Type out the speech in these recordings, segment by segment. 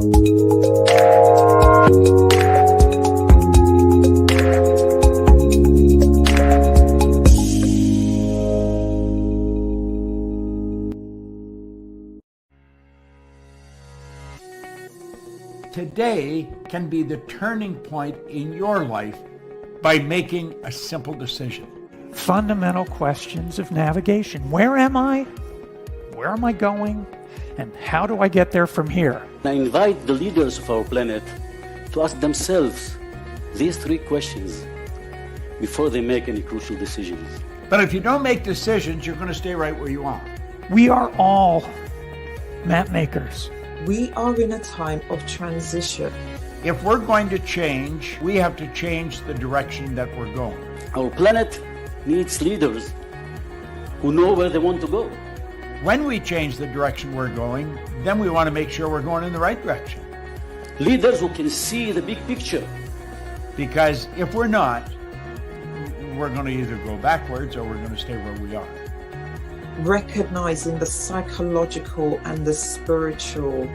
Today can be the turning point in your life by making a simple decision. Fundamental questions of navigation. Where am I? Where am I going? And how do I get there from here? I invite the leaders of our planet to ask themselves these three questions before they make any crucial decisions. But if you don't make decisions, you're going to stay right where you are. We are all map makers. We are in a time of transition. If we're going to change, we have to change the direction that we're going. Our planet needs leaders who know where they want to go. When we change the direction we're going, then we want to make sure we're going in the right direction. Leaders who can see the big picture. Because if we're not, we're going to either go backwards or we're going to stay where we are. Recognizing the psychological and the spiritual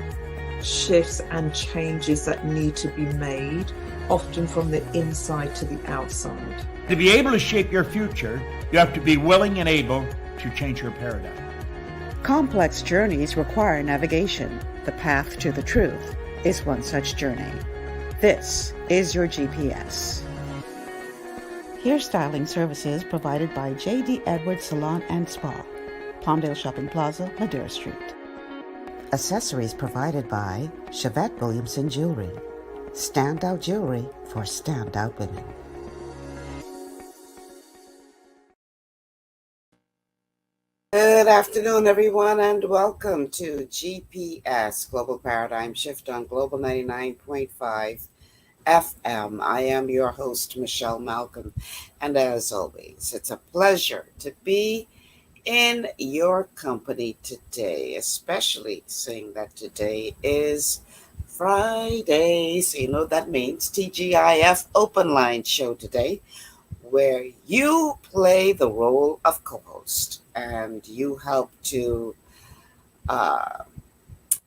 shifts and changes that need to be made, often from the inside to the outside. To be able to shape your future, you have to be willing and able to change your paradigm. Complex journeys require navigation. The path to the truth is one such journey. This is your GPS. Hairstyling services provided by J.D. Edwards Salon and Spa, Palmdale Shopping Plaza, Madera Street. Accessories provided by Chevette Williamson Jewelry. Standout jewelry for standout women. Good afternoon, everyone, and welcome to GPS Global Paradigm Shift on Global 99.5 FM. I am your host, Michelle Malcolm, and as always, it's a pleasure to be in your company today, especially seeing that today is Friday. So you know what that means, TGIF Open Line Show today, where you play the role of co-host and you help to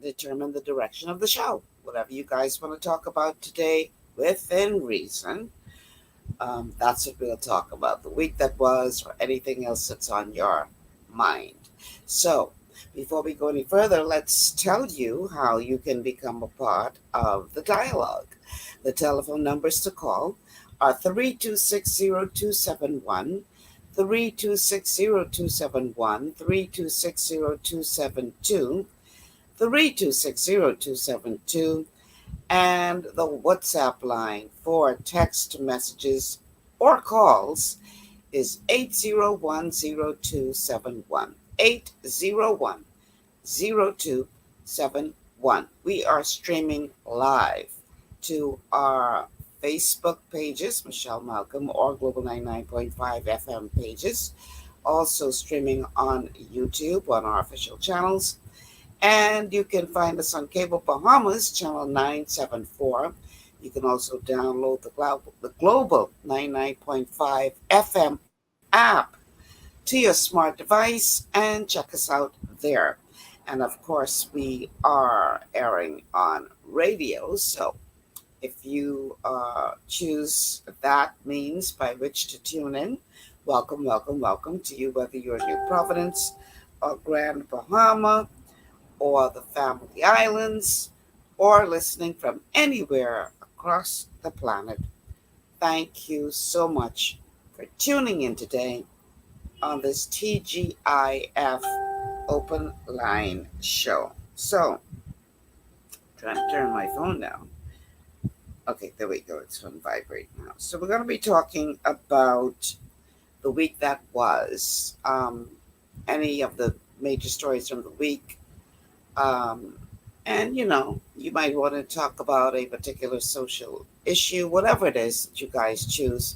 determine the direction of the show. Whatever you guys want to talk about today, within reason, that's what we'll talk about. The week that was, or anything else that's on your mind. So before we go any further, let's tell you how you can become a part of the dialogue. The telephone numbers to call are 3260271, 3260271, 3260272, 3260272, and the WhatsApp line for text messages or calls is 8010271, 8010271. We are streaming live to our Facebook pages, Michelle Malcolm or Global 99.5 FM pages, also streaming on YouTube on our official channels. And you can find us on Cable Bahamas, channel 974. You can also download the Global 99.5 FM app to your smart device and check us out there. And of course, we are airing on radio. So if you choose that means by which to tune in, welcome, welcome, welcome to you, whether you're in New Providence or Grand Bahama or the Family Islands, or listening from anywhere across the planet. Thank you so much for tuning in today on this TGIF Open Line Show. So, trying to turn my phone down. Okay, there we go. It's on vibrate now. So we're going to be talking about the week that was, any of the major stories from the week. And, you know, you might want to talk about a particular social issue, whatever it is that you guys choose.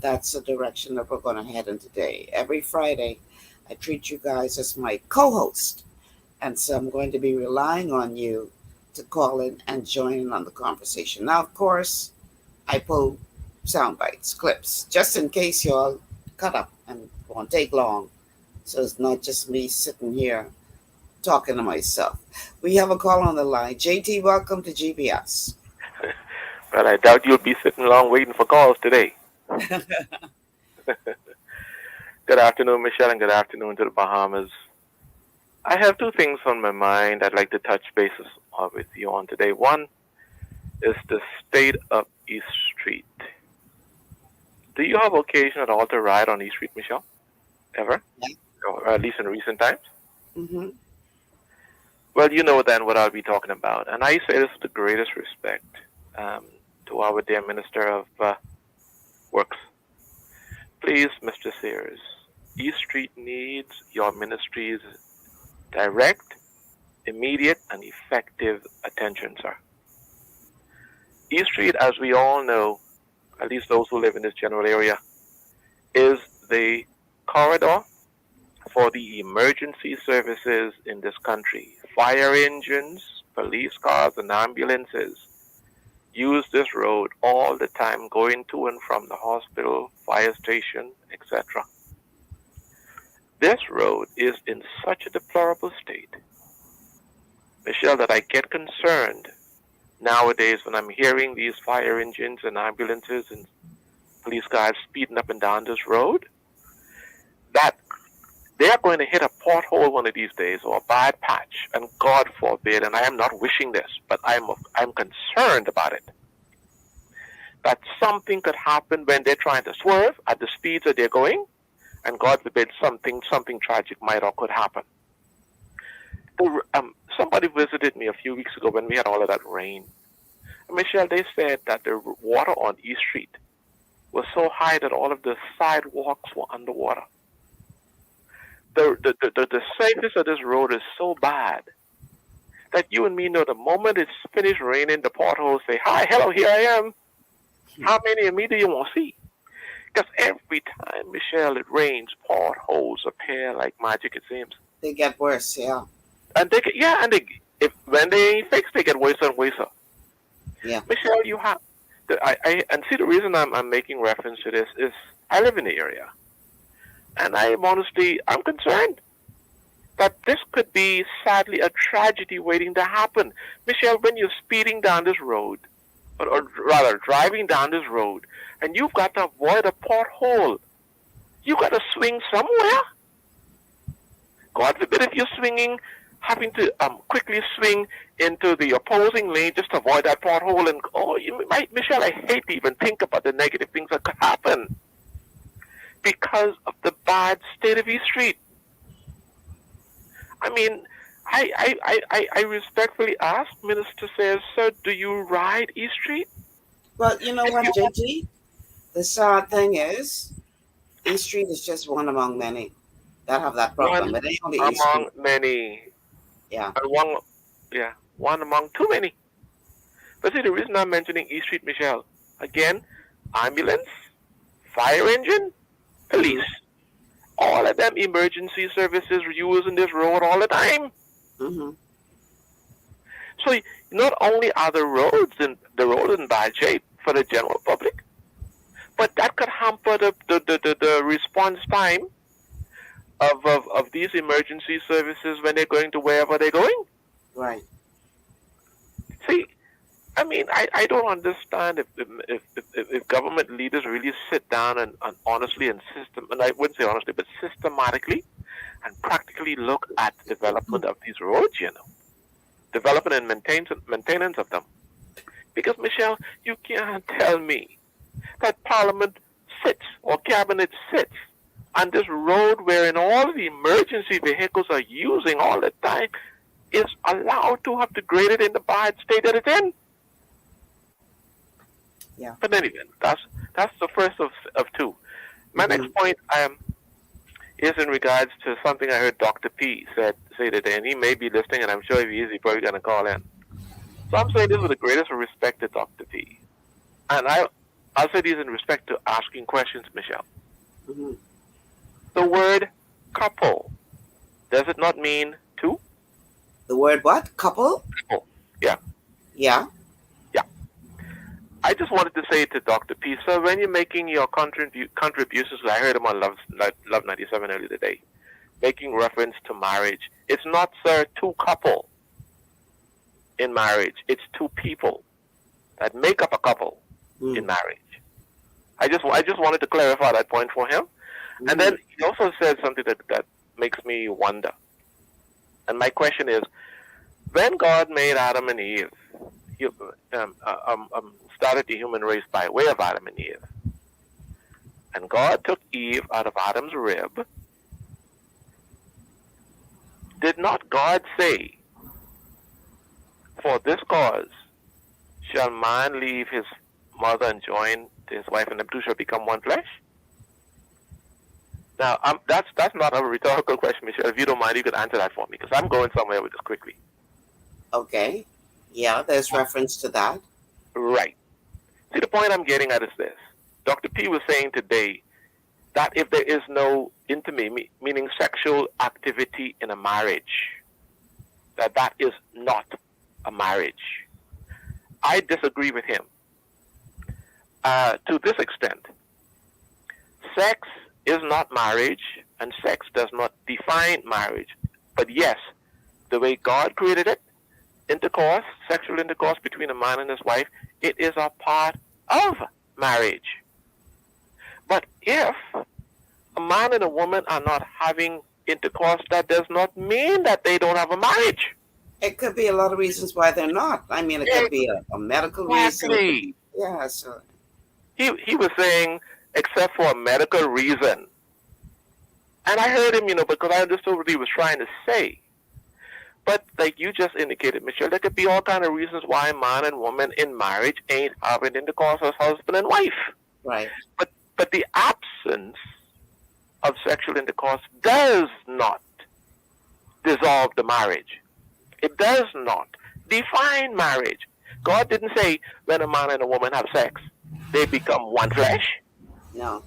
That's the direction that we're going to head in today. Every Friday, I treat you guys as my co-host. And so I'm going to be relying on you to call in and join in on the conversation. Now, of course, I pull sound bites, clips, just in case you all cut up and it won't take long. So it's not just me sitting here talking to myself. We have a call on the line. JT, welcome to GPS. Well, I doubt you'll be sitting long waiting for calls today. Good afternoon, Michelle, and good afternoon to the Bahamas. I have two things on my mind I'd like to touch bases with you on today. One is the state of East Street. Do you have occasion at all to ride on East Street, Michelle? Ever? Yeah. Or at least in recent times? Mm-hmm. Well, you know then what I'll be talking about. And I say this with the greatest respect to our dear Minister of Works. Please, Mr. Sears, East Street needs your ministry's direct, immediate, and effective attention, sir. East Street, as we all know, at least those who live in this general area, is the corridor for the emergency services in this country. Fire engines, police cars, and ambulances use this road all the time, going to and from the hospital, fire station, etc. This road is in such a deplorable state, Michelle, that I get concerned nowadays when I'm hearing these fire engines and ambulances and police cars speeding up and down this road, that they are going to hit a pothole one of these days, or a bad patch, and God forbid, and I am not wishing this, but I'm concerned about it, that something could happen when they're trying to swerve at the speeds that they're going, and God forbid something tragic might or could happen. Somebody visited me a few weeks ago when we had all of that rain. And Michelle, they said that the water on East Street was so high that all of the sidewalks were underwater. The surface of this road is so bad that you and me know the moment it's finished raining, the potholes say, "Hi, hello, here I am." How many of me do you want to see? Because every time, Michelle, it rains, potholes appear like magic, it seems. They get worse, yeah. And when they ain't fixed, they get worse and worse. Yeah. Michelle, you have, and see, the reason I'm making reference to this is I live in the area. And I'm concerned that this could be, sadly, a tragedy waiting to happen. Michelle, when you're speeding down this road, or rather driving down this road, and you've got to avoid a pothole, you got to swing somewhere. God forbid if you're swinging, having to quickly swing into the opposing lane just to avoid that pothole. And Michelle, I hate to even think about the negative things that could happen because of the bad state of East Street. I mean, I respectfully ask, Minister says, sir, do you ride East Street? Well, you know what, JT? The sad thing is, East Street is just one among many that have that problem. It ain't only East Street. Among many. Yeah. One among too many. But see, the reason I'm mentioning East Street, Michelle, again, ambulance, fire engine, police, all of them emergency services using this road all the time. Mm-hmm. So not only are the roads in bad shape for the general public, but that could hamper the response time of these emergency services when they're going to wherever they're going. Right. See, I mean, I don't understand if government leaders really sit down and honestly and I wouldn't say honestly, but systematically and practically look at the development of these roads, development and maintenance of them. Because, Michelle, you can't tell me that Parliament sits or Cabinet sits on this road wherein all the emergency vehicles are using all the time is allowed to have degraded in the bad state that it's in. Yeah. But anyway, that's the first of two. My next point is in regards to something I heard Dr. P say today, and he may be listening, and I'm sure if he is, he's probably going to call in. So I'm saying this with the greatest respect to Dr. P. And I'll say these in respect to asking questions, Michelle. Mm-hmm. The word couple, does it not mean two? The word what? Couple? Couple. Yeah. Yeah. Yeah. I just wanted to say to Dr. P, so when you're making your contributions, I heard him on Love 97 earlier today, making reference to marriage. It's not, sir, two couple in marriage. It's two people that make up a couple in marriage. I just wanted to clarify that point for him. And then he also said something that makes me wonder. And my question is, when God made Adam and Eve, he started the human race by way of Adam and Eve, and God took Eve out of Adam's rib, did not God say, for this cause shall man leave his mother and join to his wife, and the two shall become one flesh? Now, that's not a rhetorical question, Michelle. If you don't mind, you could answer that for me, because I'm going somewhere with this quickly. Okay. Yeah, there's reference to that. Right. See, the point I'm getting at is this. Dr. P was saying today that if there is no intimacy, meaning sexual activity in a marriage, that is not a marriage. I disagree with him. To this extent, sex is not marriage, and sex does not define marriage. But yes, the way God created it, intercourse, sexual intercourse between a man and his wife, it is a part of marriage. But if a man and a woman are not having intercourse, that does not mean that they don't have a marriage. It could be a lot of reasons why they're not. I mean, it could be a medical reason. Exactly. Yeah, so He was saying, except for a medical reason. And I heard him, because I understood what he was trying to say. But like you just indicated, Michelle, there could be all kind of reasons why man and woman in marriage ain't having intercourse as husband and wife. right. But the absence of sexual intercourse does not dissolve the marriage. It does not define marriage. God didn't say when a man and a woman have sex, they become one flesh. No.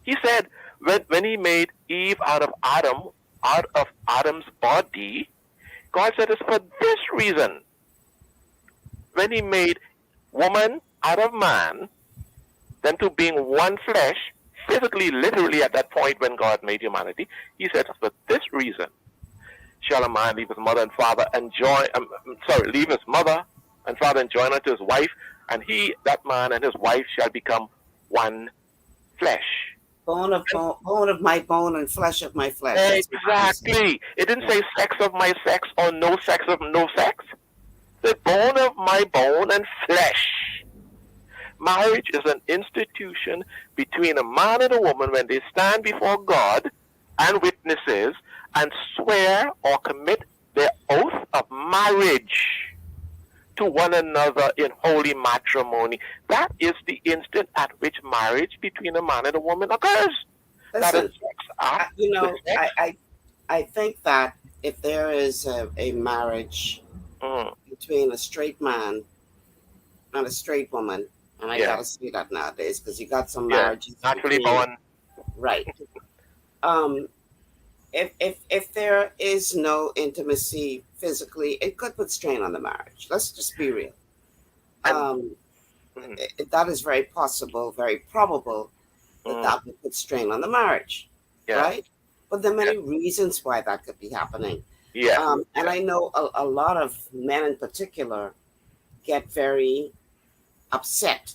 He said when he made Eve out of Adam's body, God said it's for this reason. When he made woman out of man, them two being one flesh, physically, literally at that point when God made humanity, he said for this reason shall a man leave his mother and father and leave his mother and father and join unto his wife, and that man and his wife shall become one flesh. Bone of my bone and flesh of my flesh. Exactly. It didn't say sex of my sex or no sex of no sex. The bone of my bone and flesh. Marriage is an institution between a man and a woman when they stand before God and witnesses and swear or commit their oath of marriage to one another in holy matrimony. That is the instant at which marriage between a man and a woman occurs. That is sex act. I think that if there is a marriage between a straight man and a straight woman, and I gotta say that nowadays because you got some marriages naturally born. Right. If there is no intimacy physically, it could put strain on the marriage. Let's just be real. That is very possible, very probable that would put strain on the marriage, right? But there are many reasons why that could be happening. And I know a lot of men in particular get very upset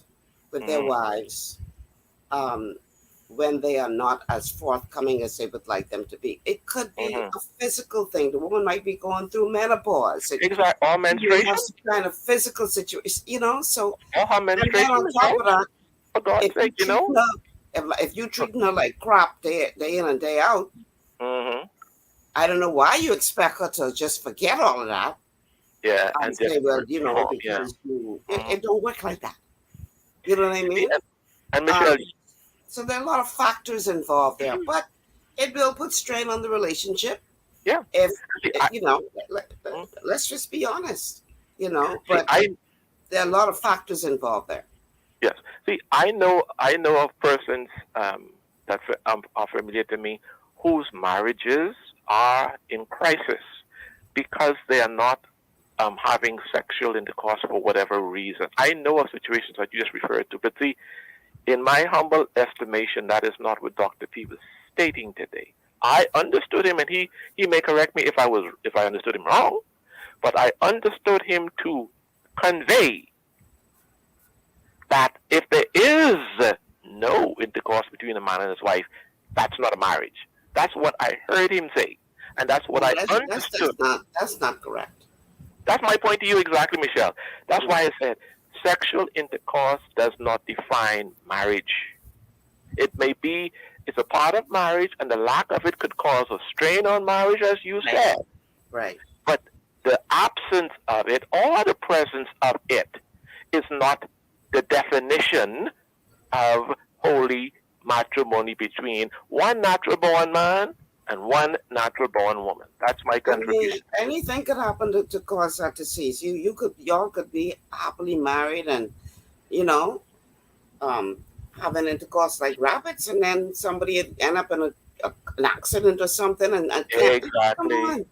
with their wives when they are not as forthcoming as they would like them to be. It could be a physical thing. The woman might be going through menopause. Exactly. Or menstruation. Some kind of physical situation, so. Or her menstruation. On top of that, for God's sake, if you're treating her like crap day in and day out, I don't know why you expect her to just forget all of that. Yeah. And say, well, because it don't work like that. You know what I mean? And Michelle, so there are a lot of factors involved there, but it will put strain on the relationship. Yeah. If let's just be honest, but there are a lot of factors involved there. Yes. See, I know of persons that are familiar to me whose marriages are in crisis because they are not having sexual intercourse for whatever reason. I know of situations that you just referred to, but see, in my humble estimation, that is not what Dr. P was stating today. I understood him, and he may correct me if I understood him wrong, but I understood him to convey that if there is no intercourse between a man and his wife, that's not a marriage. That's what I heard him say, and that's what I understood. That's not correct. That's my point to you exactly, Michelle. That's why I said sexual intercourse does not define marriage. It may be, it's a part of marriage, and the lack of it could cause a strain on marriage, as you said. Right. But the absence of it or the presence of it is not the definition of holy matrimony between one natural born man and one natural born woman. That's my contribution. Anything could happen to cause that to cease. Y'all could be happily married and, having intercourse like rabbits, and then somebody end up in an accident or something, and can't. Come on.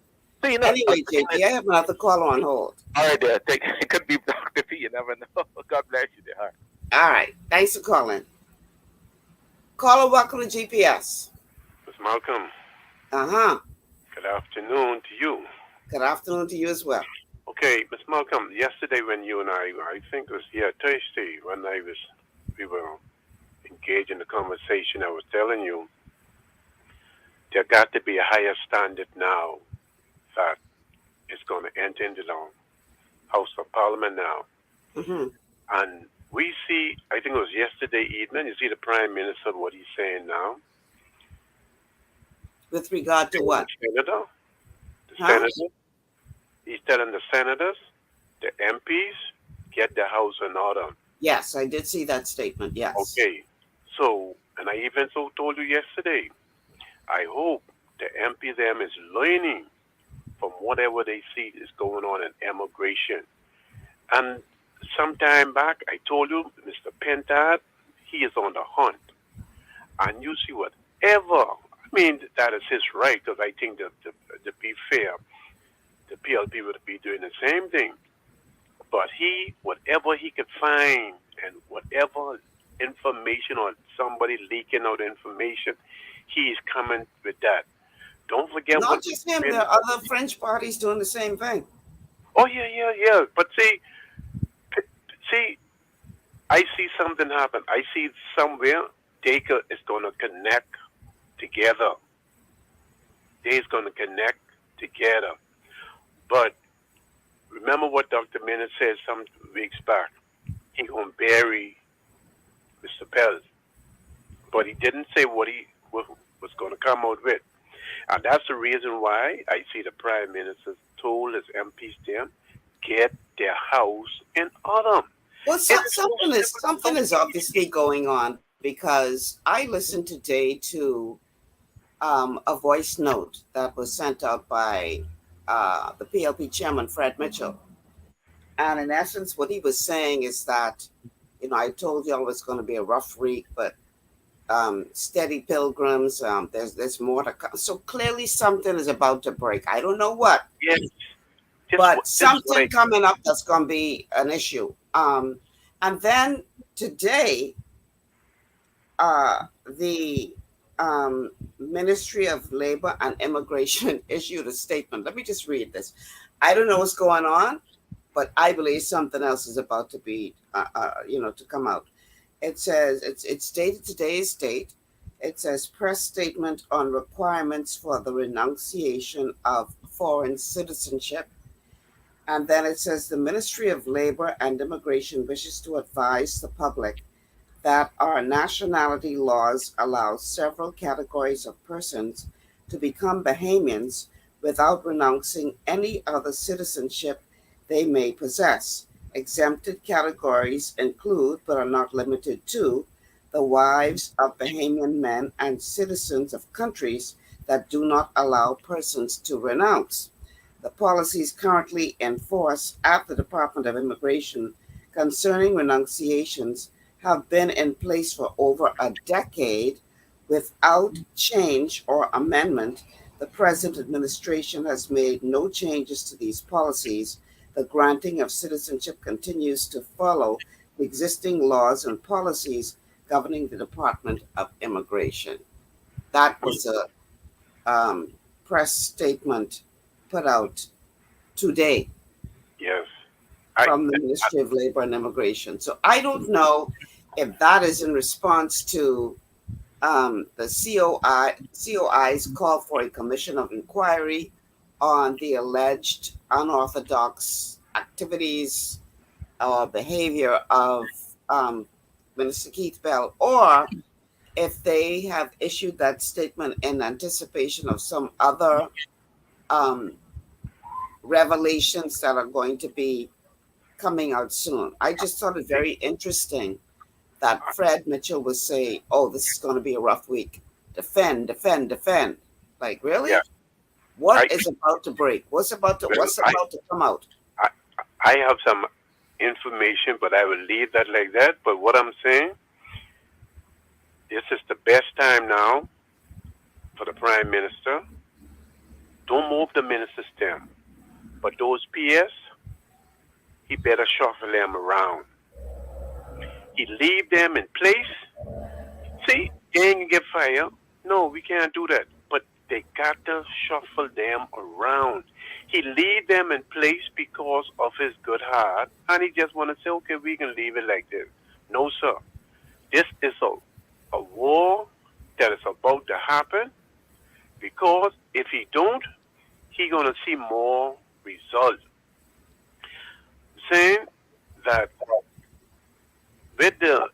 So, anyway, JP, I have another caller on hold. All right, there. It could be Dr. P. You never know. God bless you, dear. All right. Thanks for calling. Caller, welcome to GPS. Ms. Malcolm. Uh-huh. Good afternoon to you. Good afternoon to you as well. Okay, Ms. Malcolm, yesterday when you and I think it was, Thursday, when we were engaged in the conversation, I was telling you there got to be a higher standard now that is going to enter into the House of Parliament now. Mm-hmm. And we see, I think it was yesterday evening, you see the Prime Minister, what he's saying now. With regard to what? The senator. He's telling the senators, the MPs, get the house in order. Yes, I did see that statement, yes. Okay. So, and I even told you yesterday, I hope the MPs is learning from whatever they see is going on in immigration. And some time back, I told you, Mr. Pentad, he is on the hunt. And you see whatever, that is his right, because I think that to be fair, the PLP would be doing the same thing. But whatever he could find, and whatever information or somebody leaking out information, he's coming with that. Don't forget. Not just him, there are other French parties doing the same thing. Oh, yeah. But see, I see something happen. I see somewhere DACA is going to connect together. They're going to connect together. But remember what Dr. Minute said some weeks back. He going to bury Mr. Pell. But he didn't say what he was going to come out with. And that's the reason why I see the Prime Minister told his MPs them, get their house in order. Well, something is obviously going on, because I listened today to a voice note that was sent out by the PLP chairman, Fred Mitchell. And in essence, what he was saying is that, I told y'all it was going to be a rough week, but steady pilgrims, there's more to come. So clearly something is about to break. I don't know what. Yes. But something coming up that's going to be an issue. And then today, the Ministry of Labor and Immigration issued a statement. Let me just read this. I don't know what's going on, but I believe something else is about to be, to come out. It says, it's stated today's date. It says press statement on requirements for the renunciation of foreign citizenship. And then it says the Ministry of Labor and Immigration wishes to advise the public that our nationality laws allow several categories of persons to become Bahamians without renouncing any other citizenship they may possess. Exempted categories include, but are not limited to, the wives of Bahamian men and citizens of countries that do not allow persons to renounce. The policies currently in force at the Department of Immigration concerning renunciations have been in place for over a decade without change or amendment. The present administration has made no changes to these policies. The granting of citizenship continues to follow the existing laws and policies governing the Department of Immigration. That was press statement put out today. Yes. From the Ministry of Labor and Immigration. So I don't know if that is in response to the COI's call for a commission of inquiry on the alleged unorthodox activities or behavior of Minister Keith Bell, or if they have issued that statement in anticipation of some other revelations that are going to be coming out soon. I just thought it very interesting that Fred Mitchell was saying, "Oh, this is going to be a rough week. Defend, defend, defend." Like, really? Yeah. What is about to break? What's about to come out? I have some information, but I will leave that like that. But what I'm saying, this is the best time now for the Prime Minister. Don't move the minister's stem. But those PS, he better shuffle them around. He leave them in place. See, they ain't gonna get fired. No, we can't do that. But they got to shuffle them around. He leave them in place because of his good heart, and he just want to say, okay, we can leave it like this. No, sir. This is a war that is about to happen, because if he don't, he gonna see more results. Saying that with the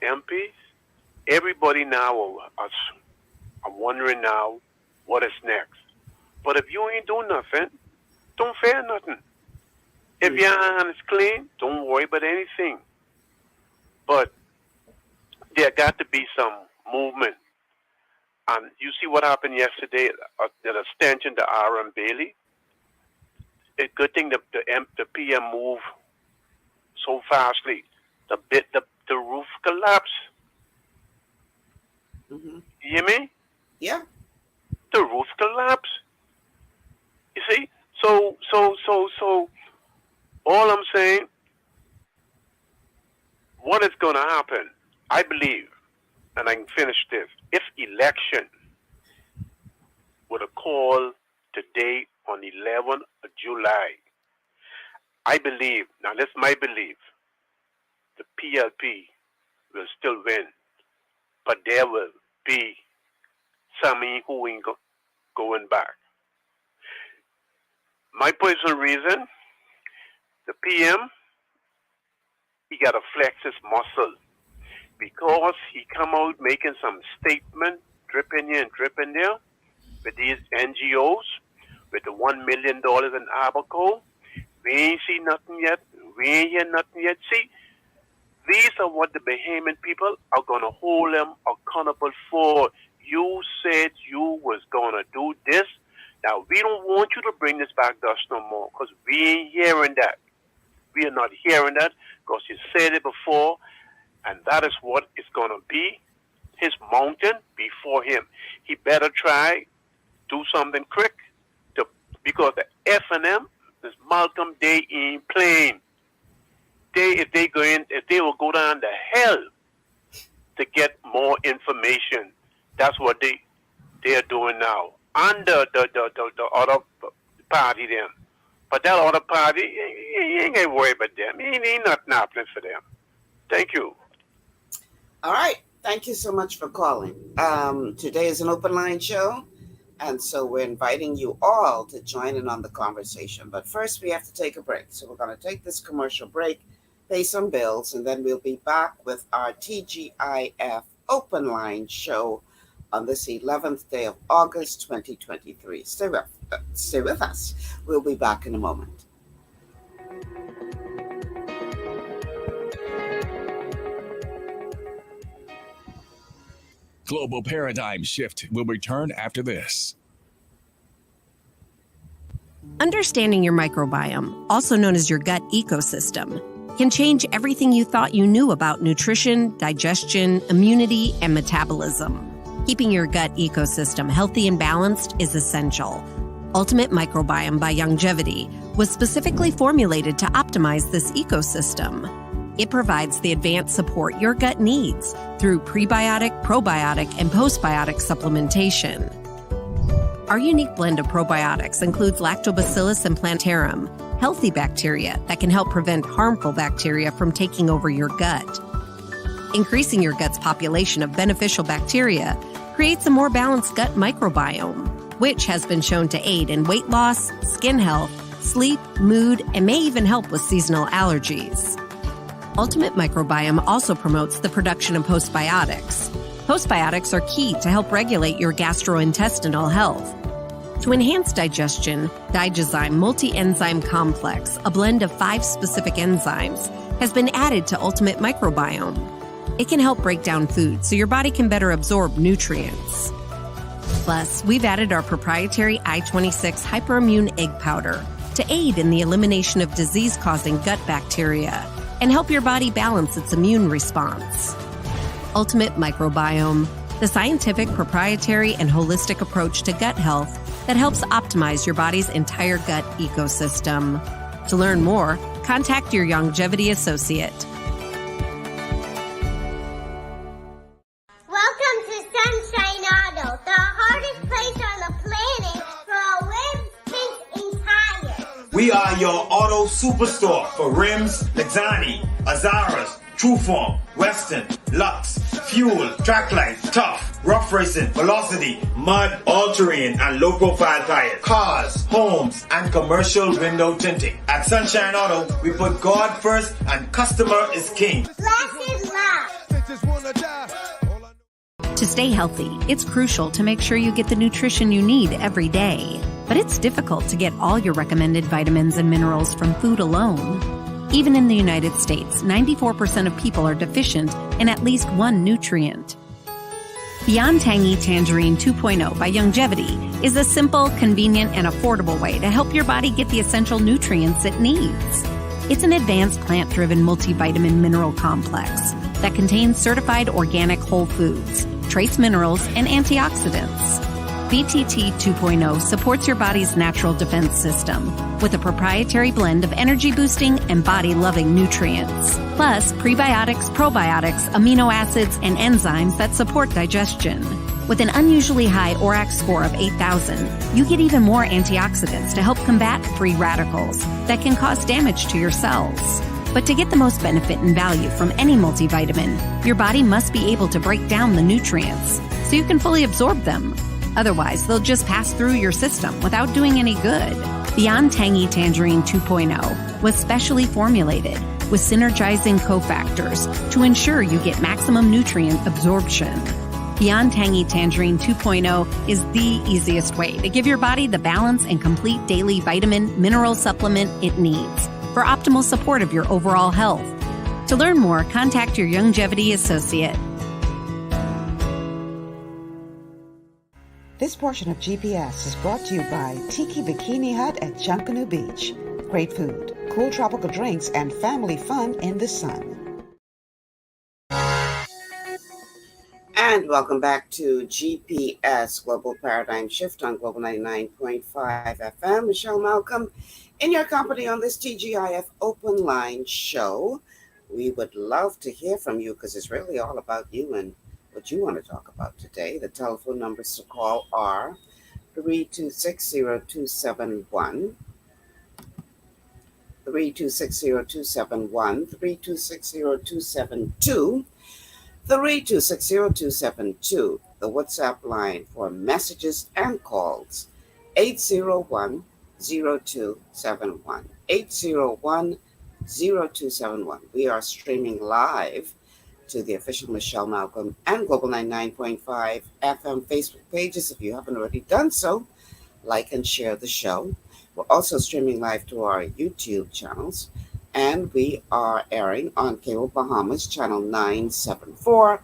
MPs, everybody now are wondering now what is next. But if you ain't doing nothing, don't fear nothing. If your hand is clean, don't worry about anything. But there got to be some movement. And you see what happened yesterday at the extension to R.M. Bailey. It's a good thing that the PM moved so fastly. The roof collapsed. Mm-hmm. You hear me? Yeah. The roof collapsed. You see? So all I'm saying, what is going to happen, I believe, and I can finish this, if election would have called today on 11th of July, I believe, now this is my belief, the PLP will still win, but there will be some who ain't going back. My personal reason, the PM, he got to flex his muscle, because he come out making some statement, dripping here and dripping there, with these NGOs, with the $1 million in Abaco. We ain't see nothing yet. We ain't hear nothing yet. See, these are what the Bahamian people are going to hold them accountable for. You said you was going to do this. Now, we don't want you to bring this back to us no more, because we ain't hearing that. We are not hearing that, because you said it before, and that is what is going to be his mountain before him. He better try do something quick, because the F&M, this Malcolm, they ain't playing. If they will go down to hell to get more information. That's what they are doing now under the other party them. But that other party, you ain't gonna worry about them. Ain't nothing happening for them. Thank you. All right. Thank you so much for calling. Today is an open line show, and so we're inviting you all to join in on the conversation. But first, we have to take a break. So we're going to take this commercial break, pay some bills, and then we'll be back with our TGIF open line show on this 11th day of August 2023. Stay with us. We'll be back in a moment. Global Paradigm Shift will return after this. Understanding your microbiome, also known as your gut ecosystem, can change everything you thought you knew about nutrition, digestion, immunity, and metabolism. Keeping your gut ecosystem healthy and balanced is essential. Ultimate Microbiome by Longevity was specifically formulated to optimize this ecosystem. It provides the advanced support your gut needs through prebiotic, probiotic, and postbiotic supplementation. Our unique blend of probiotics includes lactobacillus and plantarum, healthy bacteria that can help prevent harmful bacteria from taking over your gut. Increasing your gut's population of beneficial bacteria creates a more balanced gut microbiome, which has been shown to aid in weight loss, skin health, sleep, mood, and may even help with seasonal allergies. Ultimate Microbiome also promotes the production of postbiotics. Postbiotics are key to help regulate your gastrointestinal health. To enhance digestion, Digizyme Multi-Enzyme Complex, a blend of 5 specific enzymes, has been added to Ultimate Microbiome. It can help break down food so your body can better absorb nutrients. Plus, we've added our proprietary I-26 Hyperimmune Egg Powder to aid in the elimination of disease-causing gut bacteria and help your body balance its immune response. Ultimate Microbiome, the scientific, proprietary, and holistic approach to gut health that helps optimize your body's entire gut ecosystem. To learn more, contact your longevity associate. Welcome to Sunshine Auto, the hardest place on the planet for rims, tints, and tires. We are your auto superstore for rims, Lexani, Azaras, Trueform, Western, Lux, Fuel, Tracklight, Tough, Rough Racing, Velocity, Mud, All-Terrain, and Low-Profile Tires, cars, homes, and commercial window tinting. At Sunshine Auto, we put God first and customer is king. Blessed love. To stay healthy, it's crucial to make sure you get the nutrition you need every day. But it's difficult to get all your recommended vitamins and minerals from food alone. Even in the United States, 94% of people are deficient in at least one nutrient. Beyond Tangy Tangerine 2.0 by Longevity is a simple, convenient, and affordable way to help your body get the essential nutrients it needs. It's an advanced plant-driven multivitamin mineral complex that contains certified organic whole foods, trace minerals, and antioxidants. BTT 2.0 supports your body's natural defense system with a proprietary blend of energy-boosting and body-loving nutrients, plus prebiotics, probiotics, amino acids, and enzymes that support digestion. With an unusually high ORAC score of 8,000, you get even more antioxidants to help combat free radicals that can cause damage to your cells. But to get the most benefit and value from any multivitamin, your body must be able to break down the nutrients so you can fully absorb them. Otherwise, they'll just pass through your system without doing any good. Beyond Tangy Tangerine 2.0 was specially formulated with synergizing cofactors to ensure you get maximum nutrient absorption. Beyond Tangy Tangerine 2.0 is the easiest way to give your body the balance and complete daily vitamin mineral supplement it needs for optimal support of your overall health. To learn more, contact your longevity associate. This portion of GPS is brought to you by Tiki Bikini Hut at Junkanoo Beach. Great food, cool tropical drinks, and family fun in the sun. And welcome back to GPS Global Paradigm Shift on Global 99.5 FM. Michelle Malcolm in your company on this TGIF Open Line show. We would love to hear from you because it's really all about you and what you want to talk about today. The telephone numbers to call are 3260271, 3260271, 3260272, 3260272. The WhatsApp line for messages and calls, 801-0271, 801-0271. We are streaming live to the official Michelle Malcolm and Global 99.5 FM Facebook pages. If you haven't already done so, like and share the show. We're also streaming live to our YouTube channels, and we are airing on Cable Bahamas channel 974,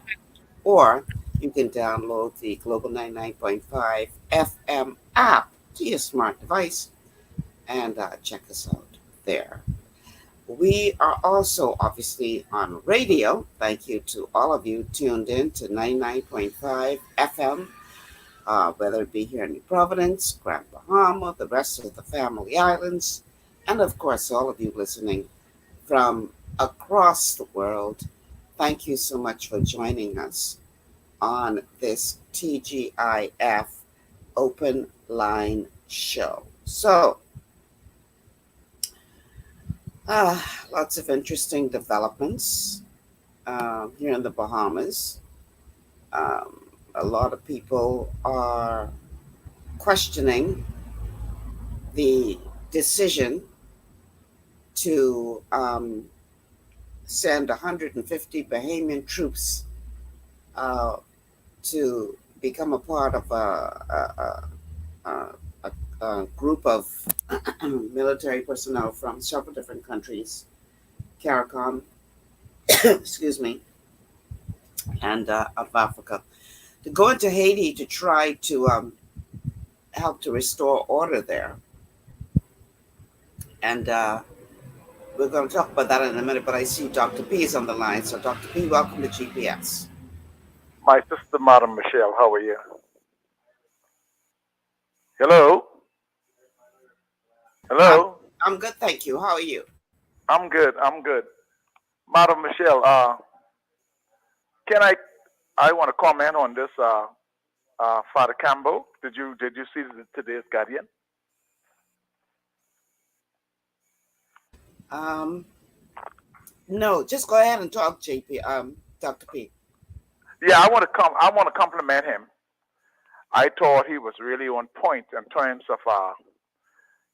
or you can download the Global 99.5 FM app to your smart device and check us out there. We are also obviously on radio. Thank you to all of you tuned in to 99.5 FM, whether it be here in New Providence, Grand Bahama, the rest of the family islands, and of course, all of you listening from across the world. Thank you so much for joining us on this TGIF open line show. So, lots of interesting developments here in the Bahamas. A lot of people are questioning the decision to send 150 Bahamian troops to become a part of a group of military personnel from several different countries, CARICOM, excuse me, and out of Africa, to go into Haiti to try to help to restore order there. And we're going to talk about that in a minute, but I see Dr. P is on the line. So, Dr. P, welcome to GPS. My sister, Madam Michelle, how are you? Hello? Hello? I'm good, thank you. How are you? I'm good. Madam Michelle, can I want to comment on this, Father Campbell. Did you see today's Guardian? No, just go ahead and talk, Dr. P. Yeah, I want to compliment him. I thought he was really on point in terms of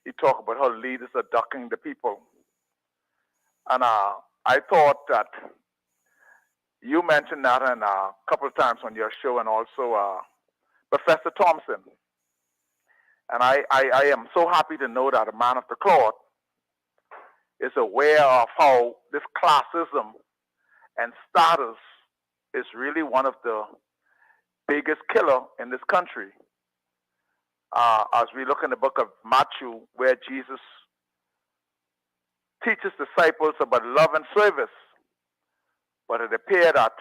he talked about how leaders are ducking the people, and I thought that you mentioned that a couple of times on your show, and also Professor Thompson. And I am so happy to know that a man of the cloth is aware of how this classism and status is really one of the biggest killer in this country. As we look in the book of Matthew, where Jesus teaches disciples about love and service, but it appears that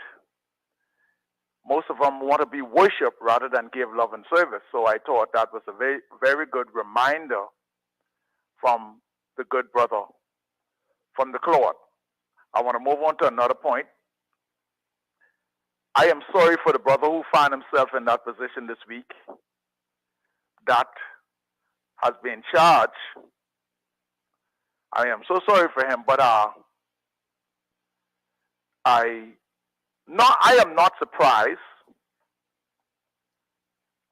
most of them want to be worshipped rather than give love and service. So I thought that was a very, very good reminder from the good brother from the cloth. I want to move on to another point. I am sorry for the brother who found himself in that position this week that has been charged. I am so sorry for him, but I am not surprised.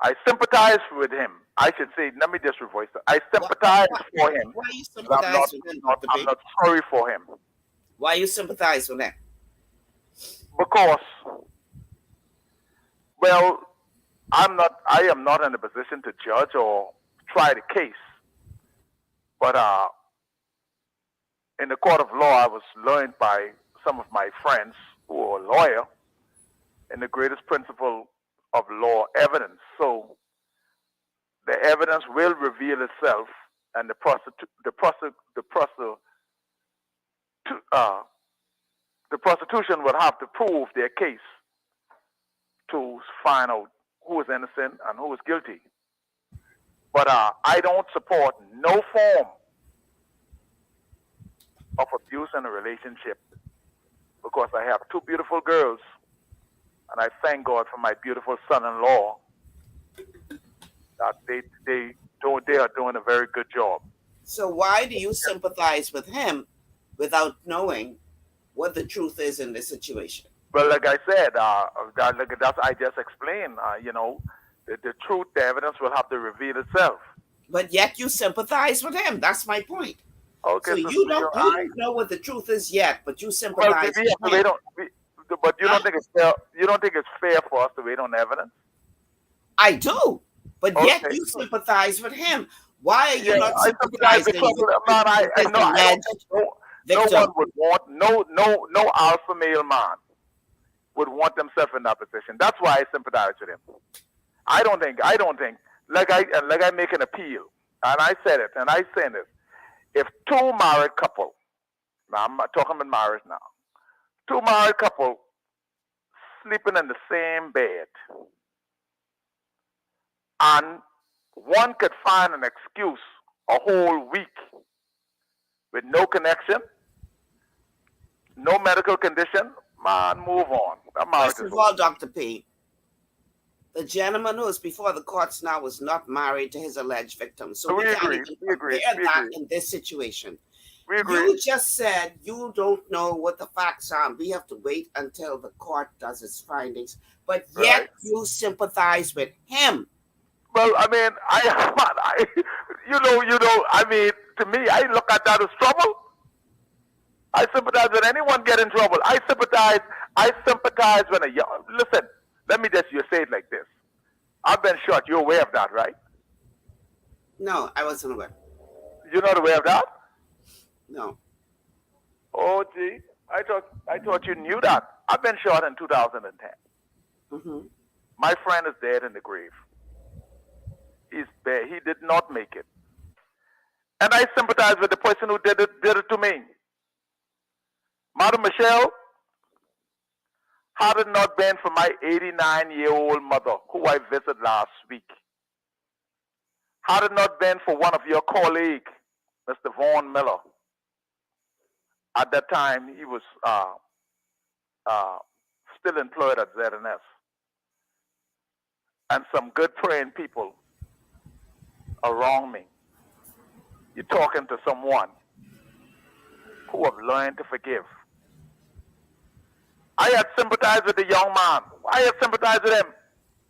I sympathize with him. I should say, let me just reverse it. I sympathize for him. Why you sympathize with him, Dr. I'm not sorry for him. Why you sympathize with him? Because, well, I am not in a position to judge or try the case. But in the court of law, I was learned by some of my friends who are a lawyer in the greatest principle of law, evidence. So the evidence will reveal itself, and the prosecution will have to prove their case to find out who is innocent and who is guilty. But I don't support no form of abuse in a relationship, because I have two beautiful girls, and I thank God for my beautiful son-in-law that they are doing a very good job. So why do you sympathize with him without knowing what the truth is in this situation? Well, like I said, I just explained. The truth, the evidence will have to reveal itself. But yet you sympathize with him. That's my point. Okay, so you don't know what the truth is yet, but you sympathize with him. But you don't think it's fair? You don't think it's fair for us to wait on evidence? I do, but yet you sympathize with him. Why are you not sympathizing? No one would want no alpha male man would want themselves in that position. That's why I sympathize with him. I don't think like I make an appeal, and I said it, and I say this: if two married couple, now I'm not talking about marriage now, two married couple sleeping in the same bed, and one could find an excuse a whole week with no connection, no medical condition, man, move on. First of all, Dr. P, The gentleman who is before the courts now was not married to his alleged victim. So we can't even compare that in this situation. We agree. You just said you don't know what the facts are. We have to wait until the court does its findings. But yet you sympathize with him. Well, I mean, I mean, to me, I look at that as trouble. I sympathize when anyone get in trouble. I sympathize when listen, let me just say it like this. I've been shot. You're aware of that, right? No, I wasn't aware. You're not aware of that? No. Oh, gee. I thought you knew that. I've been shot in 2010. Mm-hmm. My friend is dead in the grave. He's there. He did not make it. And I sympathize with the person who did it to me. Madam Michelle, had it not been for my 89-year-old mother, who I visited last week, had it not been for one of your colleagues, Mr. Vaughn Miller, at that time he was still employed at ZNS, and some good praying people around me, you're talking to someone who have learned to forgive. I had sympathized with the young man. I had sympathized with him.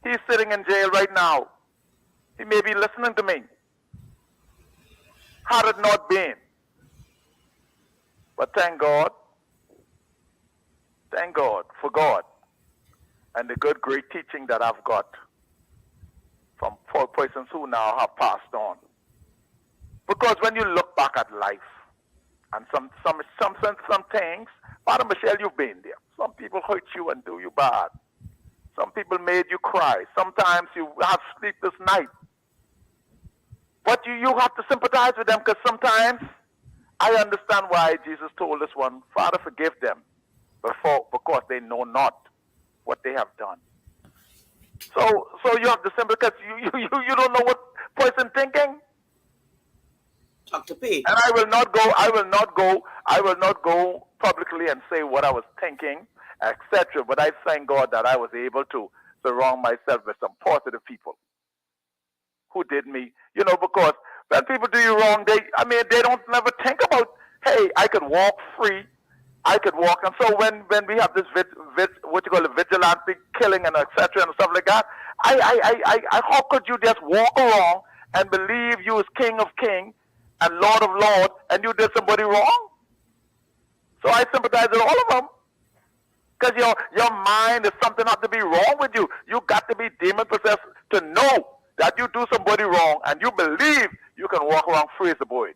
He's sitting in jail right now. He may be listening to me. Had it not been. But thank God for God and the good, great teaching that I've got from four persons who now have passed on. Because when you look back at life, and some things, Madam Michelle, you've been there. Some people hurt you and do you bad. Some people made you cry. Sometimes you have sleepless nights. But you have to sympathize with them, because sometimes I understand why Jesus told this one, Father, forgive them because they know not what they have done. So you have to sympathize, because you don't know what person thinking. Dr. P. And I will not go publicly and say what I was thinking, etc. But I thank God that I was able to surround myself with some positive people who did me, because when people do you wrong, they don't never think about, hey, I could walk free, I could walk. And so when we have this vigilante killing and etc. and stuff like that, how could you just walk around and believe you is King of Kings and Lord of Lords, and you did somebody wrong? So I sympathize with all of them. Because your mind is something have to be wrong with you. You got to be demon possessed to know that you do somebody wrong, and you believe you can walk around free as a boy.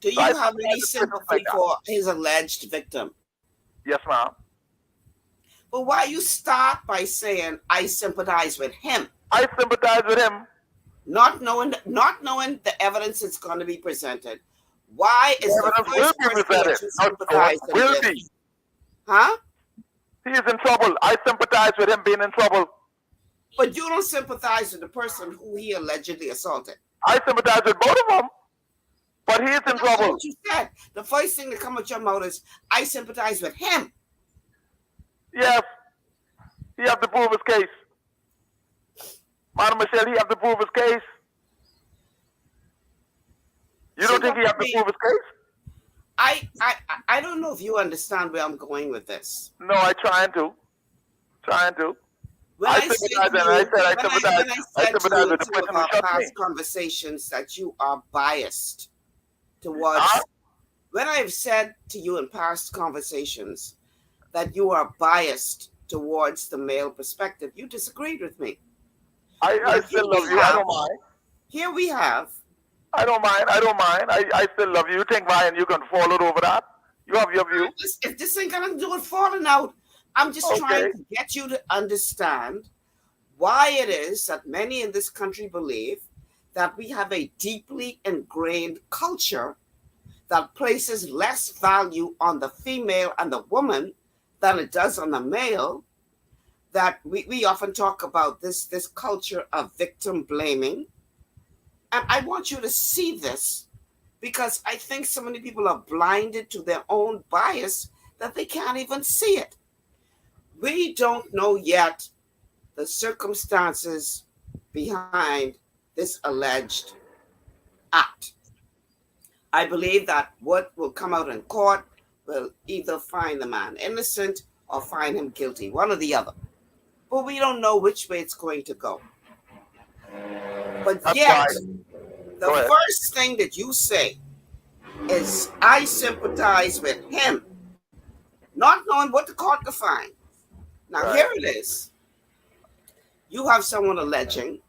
Do you have any sympathy for his alleged victim? Yes, ma'am. But why you start by saying, I sympathize with him? I sympathize with him. Not knowing the evidence that's going to be presented. Why is the first person that you sympathize with? Huh? He is in trouble. I sympathize with him being in trouble. But you don't sympathize with the person who he allegedly assaulted. I sympathize with both of them. But he is in trouble. That's what you said. The first thing that comes with your mouth is, I sympathize with him. Yes. He has to prove his case. Madam Michelle, he has to prove his case. You don't think he has to prove his case? I don't know if you understand where I'm going with this. No, I'm trying to. When I said to you in two of our past conversations that you are biased towards, when I've said to you in past conversations that you are biased towards the male perspective, you disagreed with me. I still love you. I don't mind. Here we have. I don't mind. I still love you. You think, Ryan, you can follow over that? You have your view. If this ain't gonna do it falling out, I'm just trying to get you to understand why it is that many in this country believe that we have a deeply ingrained culture that places less value on the female and the woman than it does on the male. That we often talk about this culture of victim blaming. And I want you to see this, because I think so many people are blinded to their own bias that they can't even see it. We don't know yet the circumstances behind this alleged act. I believe that what will come out in court will either find the man innocent or find him guilty, one or the other. But we don't know which way it's going to go. But That's yet, why. the first thing that you say is, I sympathize with him, not knowing what the court to find. Now, here it is. You have someone alleging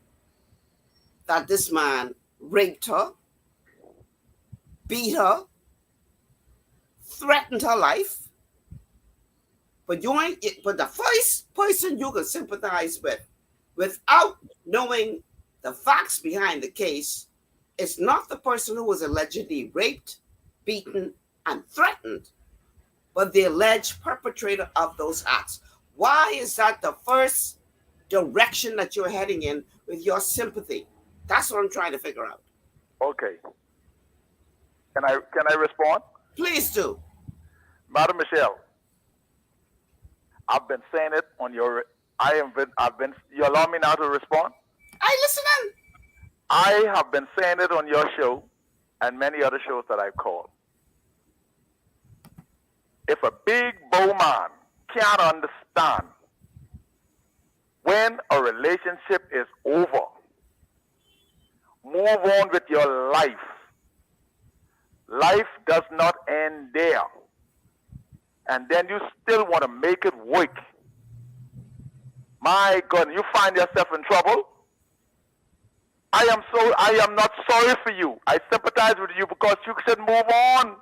that this man raped her, beat her, threatened her life. But the first person you can sympathize with, without knowing the facts behind the case, is not the person who was allegedly raped, beaten, and threatened, but the alleged perpetrator of those acts. Why is that the first direction that you're heading in with your sympathy? That's what I'm trying to figure out. Okay. Can I respond? Please do. Madam Michelle, I've been saying it on your. You allow me now to respond? I listen. I have been saying it on your show and many other shows that I've called. If a big bowman can't understand when a relationship is over, move on with your life. Life does not end there. And then you still want to make it work. My God, you find yourself in trouble. I am not sorry for you. I sympathize with you because you should move on.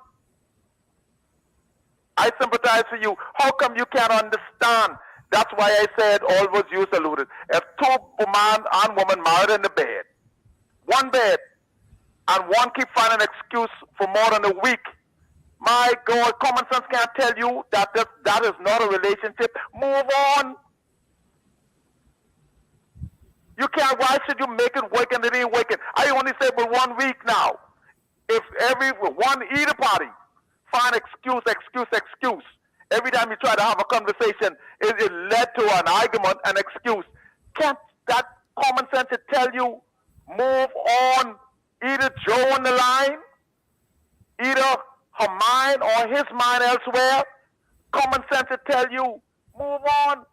I sympathize for you. How come you can't understand? That's why I said all was you alluded. If two man and woman married in the bed, one bed, and one keep finding an excuse for more than a week, my God, common sense can't tell you that that is not a relationship. Move on. You can't. Why should you make it work and it ain't working? I only say for 1 week now. If either party find excuse, every time you try to have a conversation, it led to an argument, an excuse. Can't that common sense tell you move on? Either Joe on the line, either her mind or his mind elsewhere. Common sense tell you move on.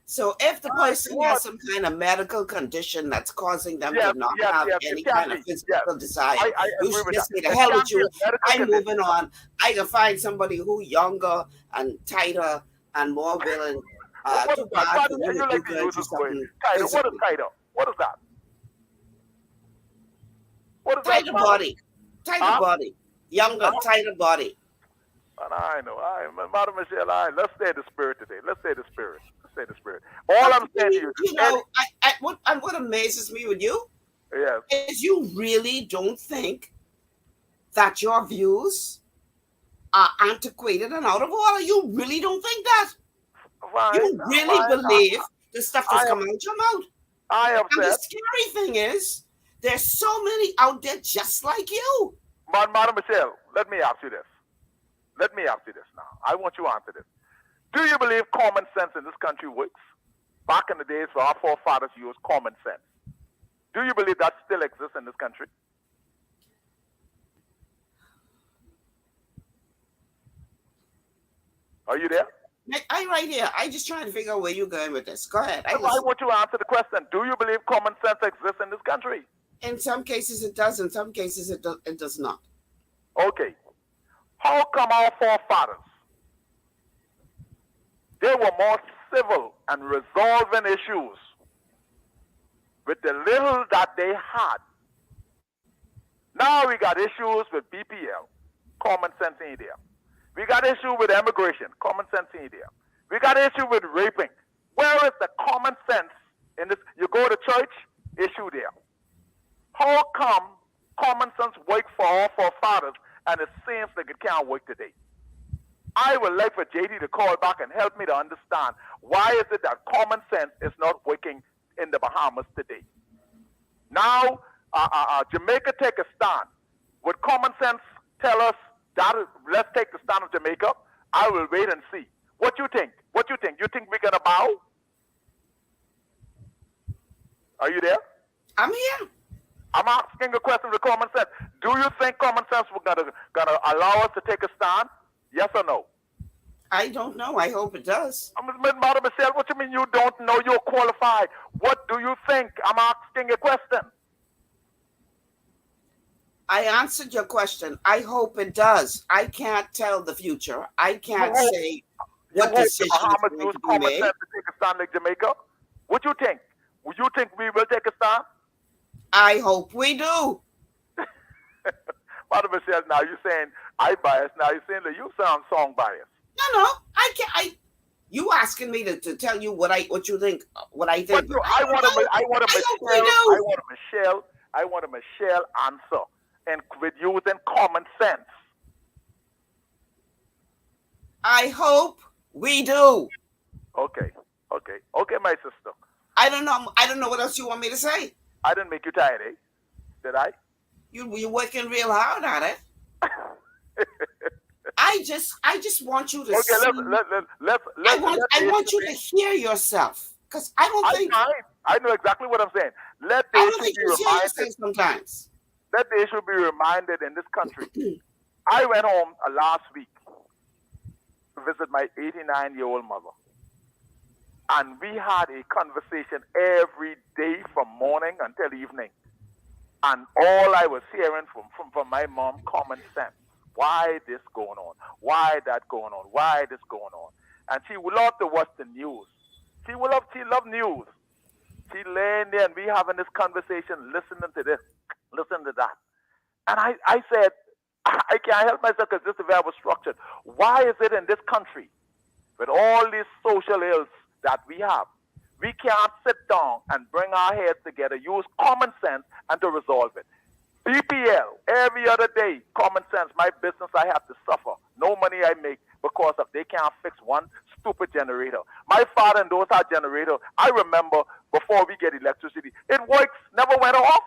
So if the person has some kind of medical condition that's causing them to not have any kind of physical desire, you should just say, the hell with you, I'm moving on. I can find somebody who younger and tighter and more willing to buy for you to do something. What is tighter? What is that? What is tighter body. Tighter body. Younger, tighter body. And I know. Madam Michelle, let's stay the spirit today. Let's stay the spirit. All I'm saying to you, what amazes me with you yes, is you really don't think that your views are antiquated and out of order. You really don't think that. You really believe the stuff that's coming out your mouth. And the scary thing is, there's so many out there just like you. Madam Michelle, let me ask you this. Now. I want you to answer this. Do you believe common sense in this country works? Back in the days where our forefathers used common sense. Do you believe that still exists in this country? Are you there? I'm right here. I'm just trying to figure out where you're going with this. Go ahead. I want you to answer the question. Do you believe common sense exists in this country? In some cases it does. In some cases it does not. Okay. How come our forefathers, they were more civil and resolving issues with the little that they had? Now we got issues with BPL, common sense ain't there. We got issue with immigration, common sense ain't there. We got issue with raping. Where is the common sense in this? You go to church, issue there. How come common sense worked for our forefathers and it seems like it can't work today? I would like for JD to call back and help me to understand why is it that common sense is not working in the Bahamas today. Now, Jamaica take a stand. Would common sense tell us that let's take the stand of Jamaica? I will wait and see. What you think? You think we're gonna bow? Are you there? I'm here. I'm asking a question with common sense. Do you think common sense will gonna allow us to take a stand? Yes or no? I don't know. I hope it does. Madam Michelle, what you mean you don't know? You're qualified. What do you think? I'm asking a question. I answered your question. I hope it does. I can't tell the future. I can't say what decision is going to be common made. sense to take a stand like Jamaica? What you think? Would you think we will take a stand? I hope we do. Madam Michelle, now you're saying I bias. Now you're saying that you sound song biased. No, I can't. You asking me to tell you what you think? What I think? But I want a Michelle answer, and with using common sense. I hope we do. Okay, my sister. I don't know what else you want me to say. I didn't make you tired, eh? Did I? You're working real hard on it. I just want you to. Okay, let's. I want you to hear yourself, because I don't think. I know exactly what I'm saying. Let the issue be reminded. Sometimes. Let the issue be reminded in this country. I went home last week to visit my 89-year-old mother, and we had a conversation every day from morning until evening. And all I was hearing from my mom, common sense. Why this going on? Why that going on? Why this going on? And she would love to watch the news. She love news. She laying there and we having this conversation, listening to this, listening to that. And I said, I can't help myself because this is the way I was structured. Why is it in this country, with all these social ills that we have, we can't sit down and bring our heads together, use common sense, and to resolve it? BPL, every other day, common sense, my business, I have to suffer. No money I make because of they can't fix one stupid generator. My father and those are generators. I remember before we get electricity, it works, never went off.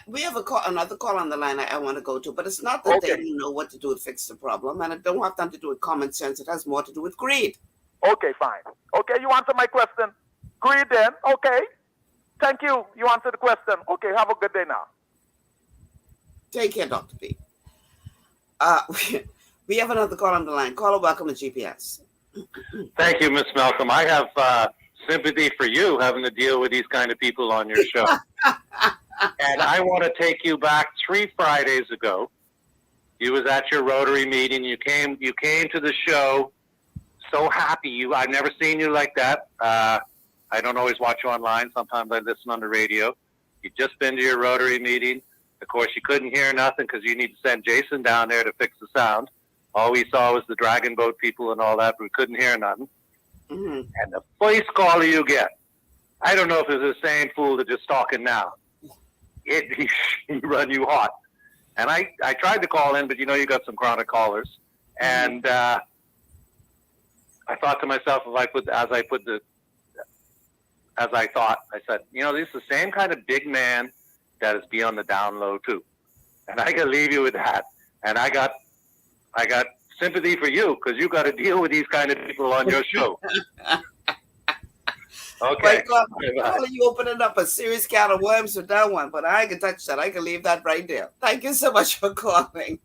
We have another call on the line I want to go to, but it's not that they don't know what to do to fix the problem, and it don't have nothing to do with common sense. It has more to do with greed. Okay, fine. Okay, you answer my question. Greed then. Okay. Thank you. You answered the question. Okay, have a good day now. Take care, Dr. B. We have another call on the line. Caller, welcome to GPS. Thank you, Miss Malcolm. I have sympathy for you having to deal with these kind of people on your show. And I want to take you back 3 Fridays ago. You was at your Rotary meeting. You came to the show so happy. I've never seen you like that. I don't always watch you online. Sometimes I listen on the radio. You'd just been to your Rotary meeting. Of course, you couldn't hear nothing because you need to send Jason down there to fix the sound. All we saw was the Dragon Boat people and all that, but we couldn't hear nothing. Mm-hmm. And the first caller you get, I don't know if it's the same fool that's just talking now. He run you hot. And I tried to call in, but you got some chronic callers. And I thought to myself, I said, this is the same kind of big man that is beyond the down low too. And I can leave you with that. And I got sympathy for you because you got to deal with these kind of people on your show. Okay. You opening up a serious can of worms with that one, but I can touch that. I can leave that right there. Thank you so much for calling.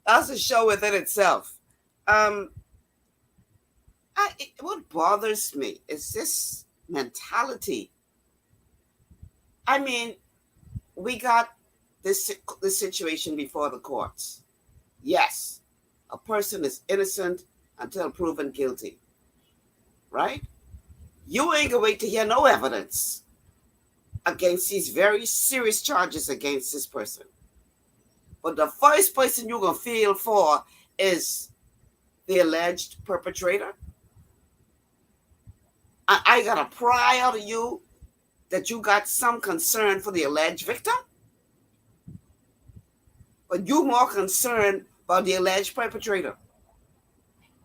That's a show within itself. What bothers me is this mentality. I mean, we got this situation before the courts. Yes, a person is innocent until proven guilty. Right? You ain't gonna wait to hear no evidence against these very serious charges against this person. But the first person you're gonna feel for is the alleged perpetrator. I gotta pry out of you that you got some concern for the alleged victim, but you more concerned about the alleged perpetrator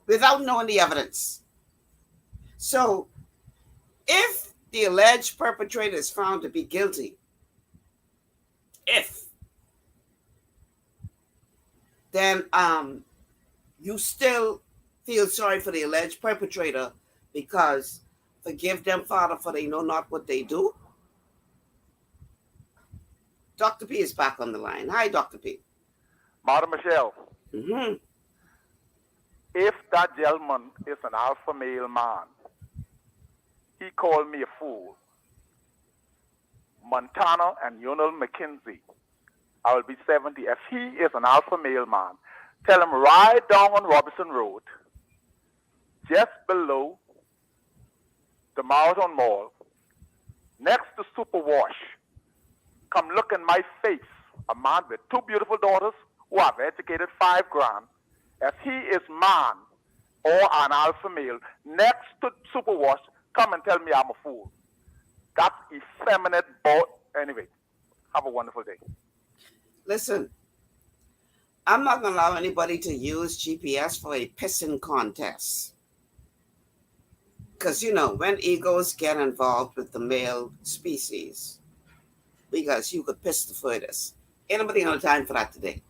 without knowing the evidence. So if the alleged perpetrator is found to be guilty, then you still feel sorry for the alleged perpetrator because forgive them, Father, for they know not what they do. Dr. P is back on the line. Hi, Dr. P. Madam Michelle, Mm-hmm. if that gentleman is an alpha male man, he called me a fool. Montana and Yonel McKinsey, I will be 70. If he is an alpha male man, tell him right down on Robinson Road, just below the Marathon Mall, next to Super Wash, come look in my face, a man with 2 beautiful daughters who have educated 5 grand. If he is man or an alpha male, next to Super Wash, come and tell me I'm a fool. That's effeminate boy. Anyway, have a wonderful day. Listen, I'm not going to allow anybody to use GPS for a pissing contest. Because, you know, when egos get involved with the male species, because you could piss the furthest. Ain't nobody got time for that today.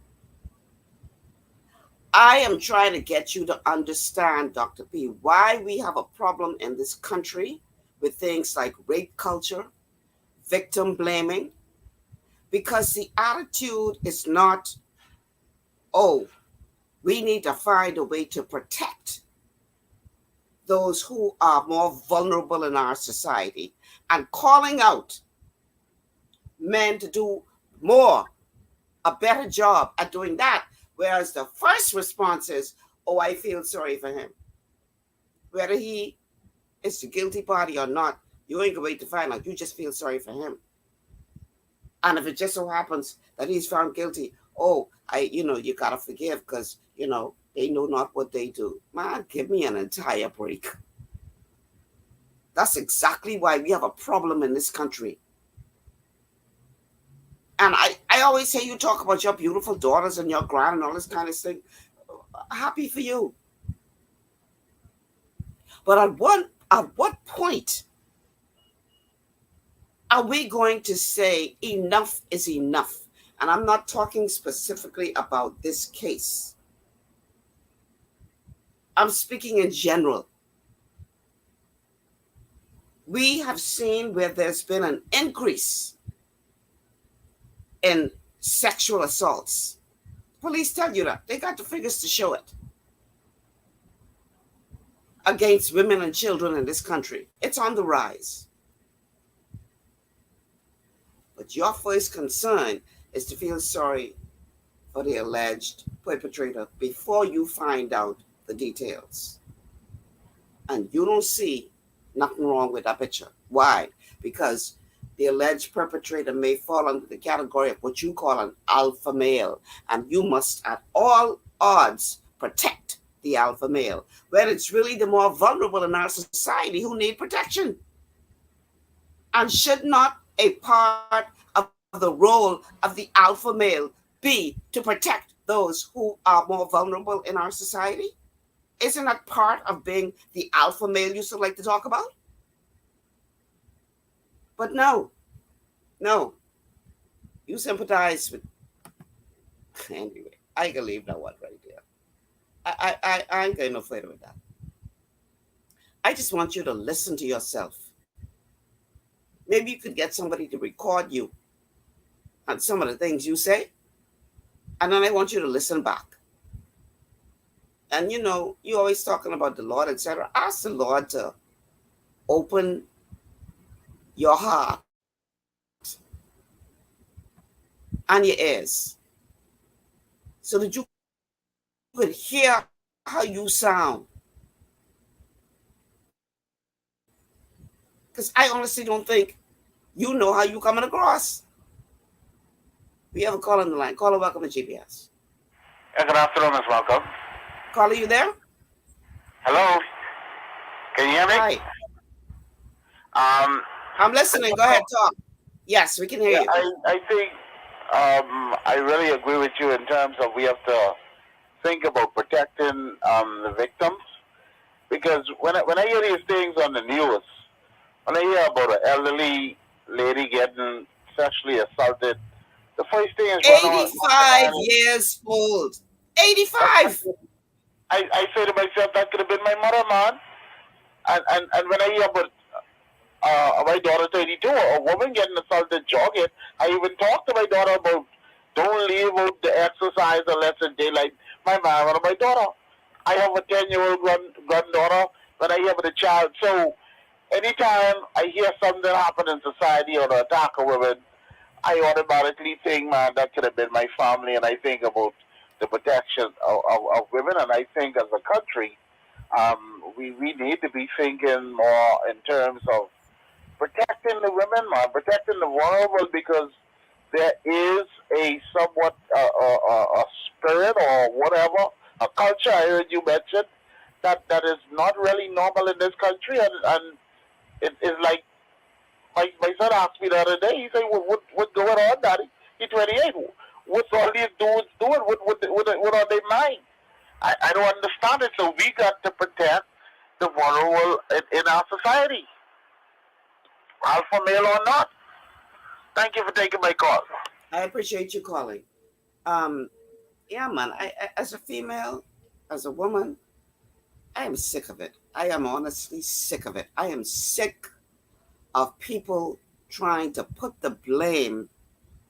I am trying to get you to understand, Dr. P, why we have a problem in this country with things like rape culture, victim blaming, because the attitude is not, oh, we need to find a way to protect those who are more vulnerable in our society, and calling out men to do more, a better job at doing that. Whereas the first response is, oh, I feel sorry for him. Whether he is the guilty party or not, you ain't gonna wait to find out. You just feel sorry for him. And if it just so happens that he's found guilty, oh, you gotta forgive because, they know not what they do. Man, give me an entire break. That's exactly why we have a problem in this country. And I always hear you talk about your beautiful daughters and your grand and all this kind of thing. Happy for you. But at what point are we going to say enough is enough? And I'm not talking specifically about this case. I'm speaking in general. We have seen where there's been an increase in sexual assaults. Police tell you that. They got the figures to show it. Against women and children in this country. It's on the rise. But your first concern is to feel sorry for the alleged perpetrator before you find out the details. And you don't see nothing wrong with that picture. Why? Because the alleged perpetrator may fall under the category of what you call an alpha male, and you must at all odds protect the alpha male, when it's really the more vulnerable in our society who need protection. And should not a part of the role of the alpha male be to protect those who are more vulnerable in our society? Isn't that part of being the alpha male you used to like to talk about? But no, you sympathize with. Anyway, I can leave that one right there. I ain't going no further with that. I just want you to listen to yourself. Maybe you could get somebody to record you on some of the things you say, and then I want you to listen back. And you always talking about the Lord, etc. Ask the Lord to open your heart and your ears so that you could hear how you sound. Because I honestly don't think you know how you coming across. We have a call on the line. Caller, welcome to GPS. Good afternoon, Ms. Welcome. Caller, you there? Hello? Can you hear me? Hi. I'm listening. Go ahead, talk. Yes, we can hear you. I think I really agree with you in terms of we have to think about protecting the victims. Because when I hear these things on the news, when I hear about an elderly lady getting sexually assaulted, the first thing is 85 years old. 85. I say to myself, that could have been my mother, man. And when I hear about my daughter 32, a woman getting assaulted jogging, I even talked to my daughter about don't leave out the exercise unless it's daylight. My mom and my daughter. I have a 10-year-old granddaughter, but I have a child. So anytime I hear something happen in society or the attack of women, I automatically think, man, that could have been my family, and I think about the protection of women, and I think as a country, we need to be thinking more in terms of protecting the women, man, protecting the vulnerable, because there is a somewhat a spirit or whatever, a culture I heard you mention that is not really normal in this country, and it is like my son asked me the other day. He said, "What's going on, Daddy? He's 28. What's all these dudes doing? What are they mind?" I don't understand it. So we got to protect the vulnerable in our society, alpha male or not. Thank you for taking my call. I appreciate you calling. Yeah, man. I as a female, as a woman, I am sick of it. I am honestly sick of it. I am sick of people trying to put the blame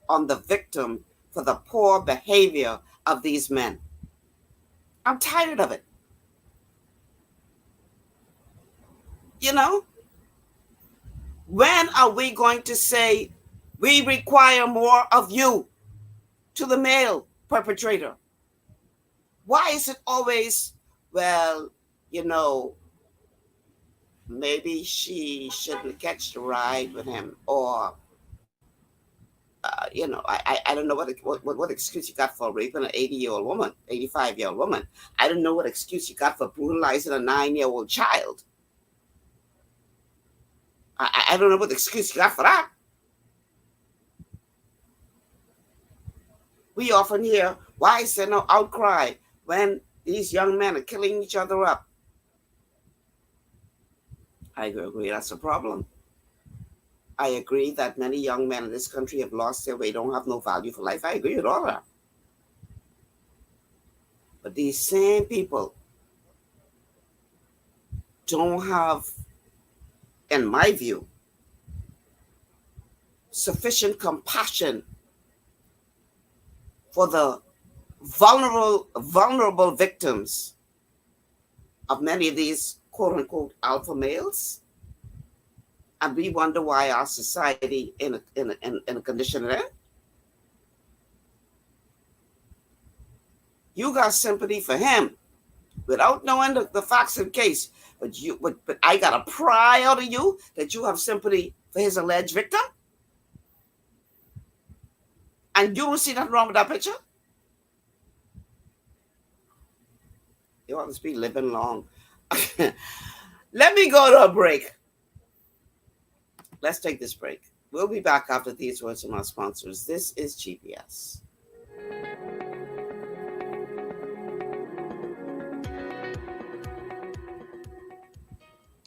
on the victim for the poor behavior of these men. I'm tired of it. You know, when are we going to say we require more of you to the male perpetrator? Why is it always, well, you know, maybe she shouldn't catch the ride with him, or you know, I don't know what excuse you got for raping an 80-year-old woman, 85-year-old woman. I don't know what excuse you got for brutalizing a 9-year-old child. I don't know what excuse you got for that. We often hear, why is there no outcry when these young men are killing each other up? I agree, that's a problem. I agree that many young men in this country have lost their way, don't have no value for life. I agree with all that. But these same people don't have, in my view, sufficient compassion for the vulnerable victims of many of these quote-unquote alpha males. And we wonder why our society in a condition of that. You got sympathy for him without knowing the facts of the case. But I got to pry out of you that you have sympathy for his alleged victim. And you don't see nothing wrong with that picture? You ought to be living long. Let me go to a break. Let's take this break. We'll be back after these words from our sponsors. This is GPS.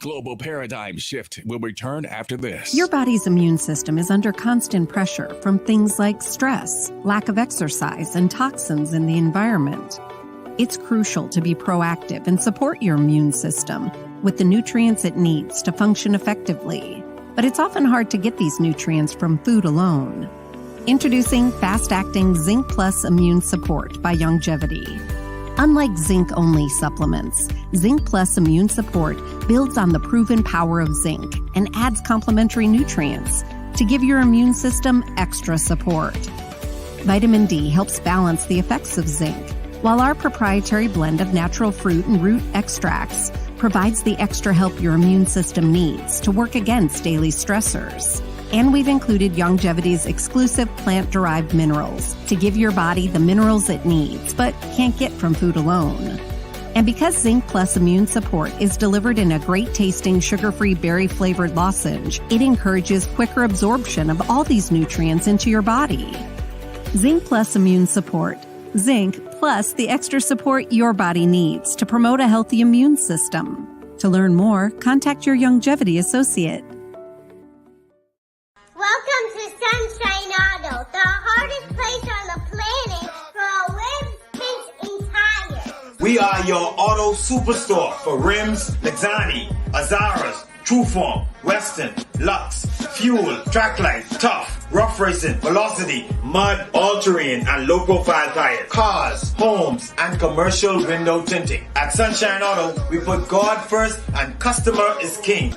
Global Paradigm Shift will return after this. Your body's immune system is under constant pressure from things like stress, lack of exercise, and toxins in the environment. It's crucial to be proactive and support your immune system with the nutrients it needs to function effectively. But it's often hard to get these nutrients from food alone. Introducing fast-acting Zinc Plus Immune Support by Longevity. Unlike zinc-only supplements, Zinc Plus Immune Support builds on the proven power of zinc and adds complementary nutrients to give your immune system extra support. Vitamin D helps balance the effects of zinc, while our proprietary blend of natural fruit and root extracts provides the extra help your immune system needs to work against daily stressors. And we've included Longevity's exclusive plant-derived minerals to give your body the minerals it needs but can't get from food alone. And because Zinc Plus Immune Support is delivered in a great-tasting sugar-free berry-flavored lozenge, it encourages quicker absorption of all these nutrients into your body. Zinc Plus Immune Support. Zinc plus the extra support your body needs to promote a healthy immune system. To learn more, contact your Longevity associate. Welcome to Sunshine Auto, the hardest place on the planet for a rims, tints, and tires. We are your auto superstore for rims, Lexani, Azaras, Trueform, Western, Lux, Fuel, Tracklight, Tough, Rough Racing, Velocity, Mud, All-Terrain, and low-profile tires. Cars, homes, and commercial window tinting. At Sunshine Auto, we put God first and customer is king.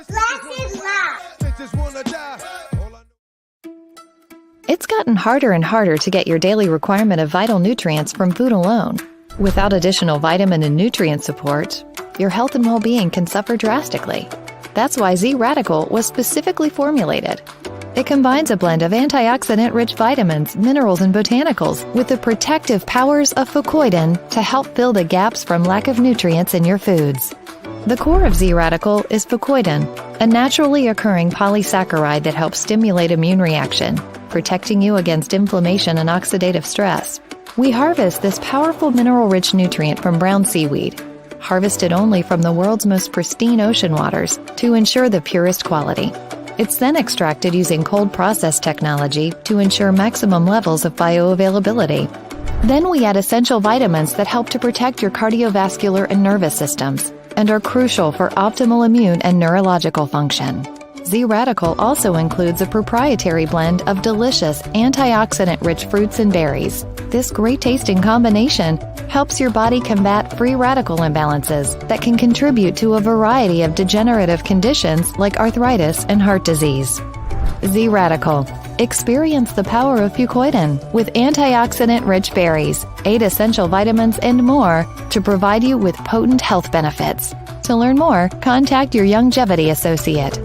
It's gotten harder and harder to get your daily requirement of vital nutrients from food alone. Without additional vitamin and nutrient support, your health and well-being can suffer drastically. That's why Z-Radical was specifically formulated. It combines a blend of antioxidant-rich vitamins, minerals, and botanicals with the protective powers of fucoidan to help fill the gaps from lack of nutrients in your foods. The core of Z-Radical is fucoidan, a naturally occurring polysaccharide that helps stimulate immune reaction, protecting you against inflammation and oxidative stress. We harvest this powerful mineral-rich nutrient from brown seaweed, harvested only from the world's most pristine ocean waters to ensure the purest quality. It's then extracted using cold process technology to ensure maximum levels of bioavailability. Then we add essential vitamins that help to protect your cardiovascular and nervous systems and are crucial for optimal immune and neurological function. Z-Radical also includes a proprietary blend of delicious antioxidant-rich fruits and berries. This great-tasting combination helps your body combat free radical imbalances that can contribute to a variety of degenerative conditions like arthritis and heart disease. Z-Radical. Experience the power of fucoidan with antioxidant-rich berries, 8 essential vitamins, and more to provide you with potent health benefits. To learn more, contact your Longevity associate.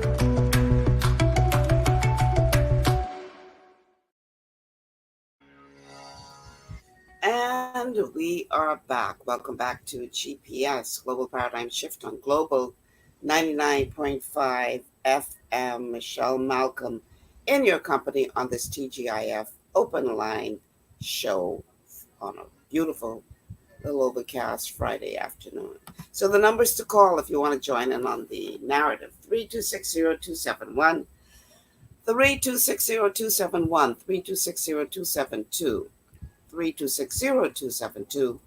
And we are back. Welcome back to GPS, Global Paradigm Shift on Global 99.5 FM. Michelle Malcolm in your company on this TGIF open line show on a beautiful little overcast Friday afternoon. So the numbers to call if you want to join in on the narrative, 3260271, 3260271, 3260272. 3260272.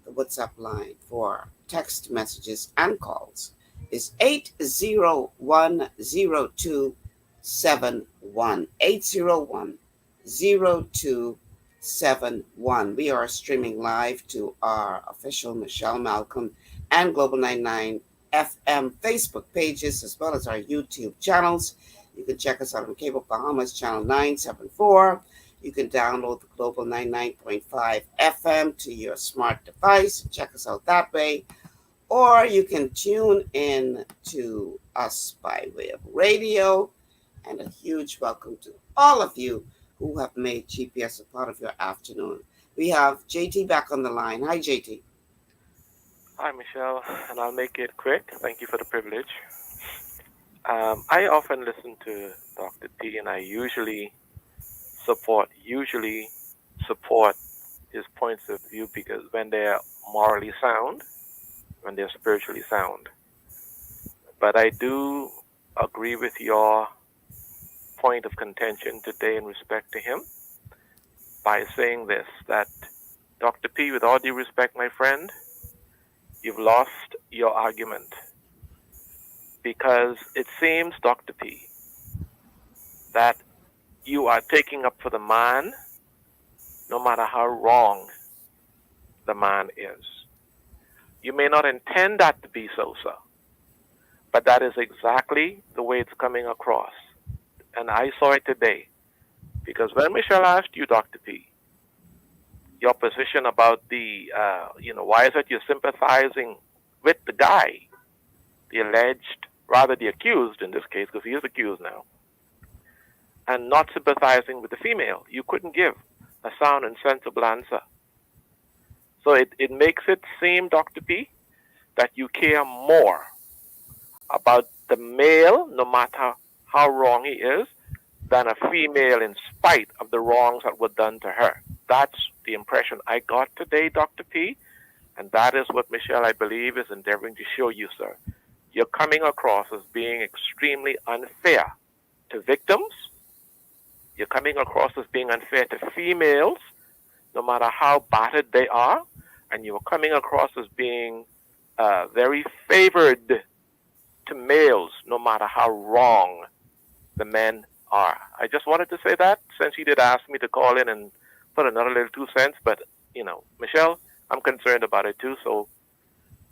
The WhatsApp line for text messages and calls is 8010271. 8010271. We are streaming live to our official Michelle Malcolm and Global 99 FM Facebook pages, as well as our YouTube channels. You can check us out on Cable Bahamas channel 974. You can download the Global 99.5 FM to your smart device. Check us out that way. Or you can tune in to us by way of radio. And a huge welcome to all of you who have made GPS a part of your afternoon. We have JT back on the line. Hi, JT. Hi, Michelle, and I'll make it quick. Thank you for the privilege. I often listen to Dr. P, and I usually support his points of view because when they're morally sound, when they're spiritually sound. But I do agree with your point of contention today in respect to him by saying this, that Dr. P, with all due respect, my friend, you've lost your argument because it seems, Dr. P, that you are taking up for the man no matter how wrong the man is. You may not intend that to be so, sir, but that is exactly the way it's coming across. And I saw it today because when Michelle asked you, Dr. P, your position about the, why is it you're sympathizing with the guy, the alleged, rather the accused in this case, because he is accused now, and not sympathizing with the female. You couldn't give a sound and sensible answer. So it makes it seem, Dr. P, that you care more about the male, no matter how wrong he is, than a female in spite of the wrongs that were done to her. That's the impression I got today, Dr. P, and that is what Michelle, I believe, is endeavoring to show you, sir. You're coming across as being extremely unfair to victims. You're coming across as being unfair to females, no matter how battered they are. and you are coming across as being very favored to males, no matter how wrong the men are. I just wanted to say that since you did ask me to call in and put another little 2 cents, but Michelle, I'm concerned about it too. So,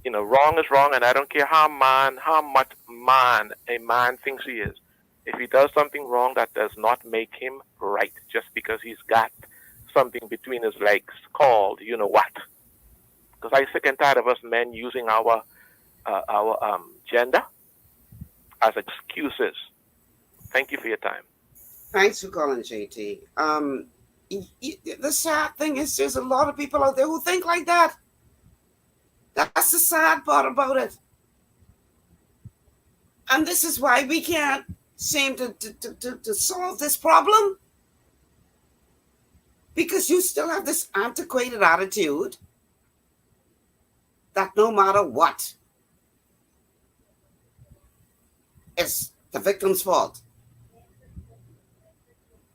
wrong is wrong, and I don't care how much man a man thinks he is. If he does something wrong, that does not make him right just because he's got something between his legs called you know what. Because I'm sick and tired of us men using our gender as excuses. Thank you for your time. Thanks for calling, JT. The sad thing is there's a lot of people out there who think like that. That's the sad part about it. And this is why we can't seem to solve this problem. Because you still have this antiquated attitude that no matter what, it's the victim's fault.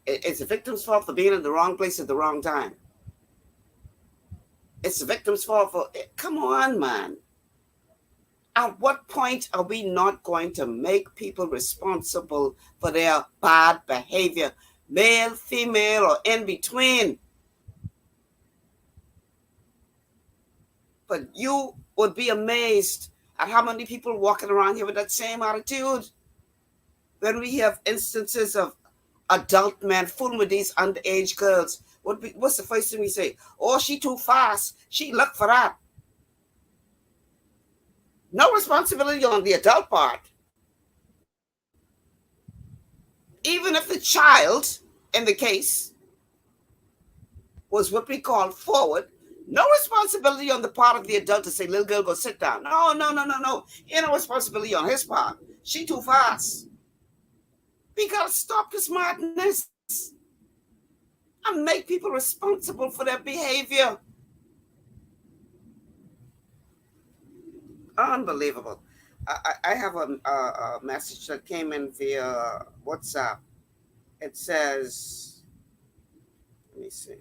It's the victim's fault for being in the wrong place at the wrong time. It's the victim's fault for... Come on, man. At what point are we not going to make people responsible for their bad behavior, male, female, or in between? But you would be amazed at how many people walking around here with that same attitude. When we have instances of adult men fooling with these underage girls, what's the first thing we say? Oh, she too fast. She look for that. No responsibility on the adult part. Even if the child, in the case, was what we call forward, no responsibility on the part of the adult to say, little girl, go sit down. No. Ain't no responsibility on his part. She too fast. We got to stop this madness and make people responsible for their behavior. Unbelievable. I have a message that came in via WhatsApp. It says, let me see.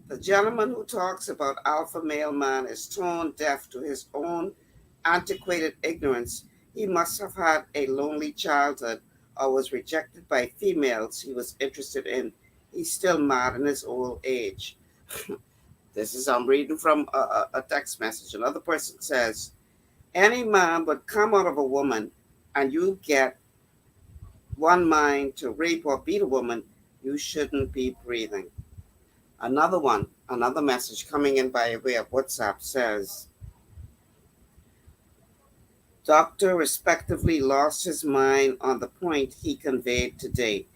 The gentleman who talks about alpha male man is tone deaf to his own antiquated ignorance. He must have had a lonely childhood or was rejected by females he was interested in. He's still mad in his old age. This is, I'm reading from a text message. Another person says, any man would come out of a woman and you get one mind to rape or beat a woman, you shouldn't be breathing. Another message coming in by way of WhatsApp says, Doctor respectively lost his mind on the point he conveyed today.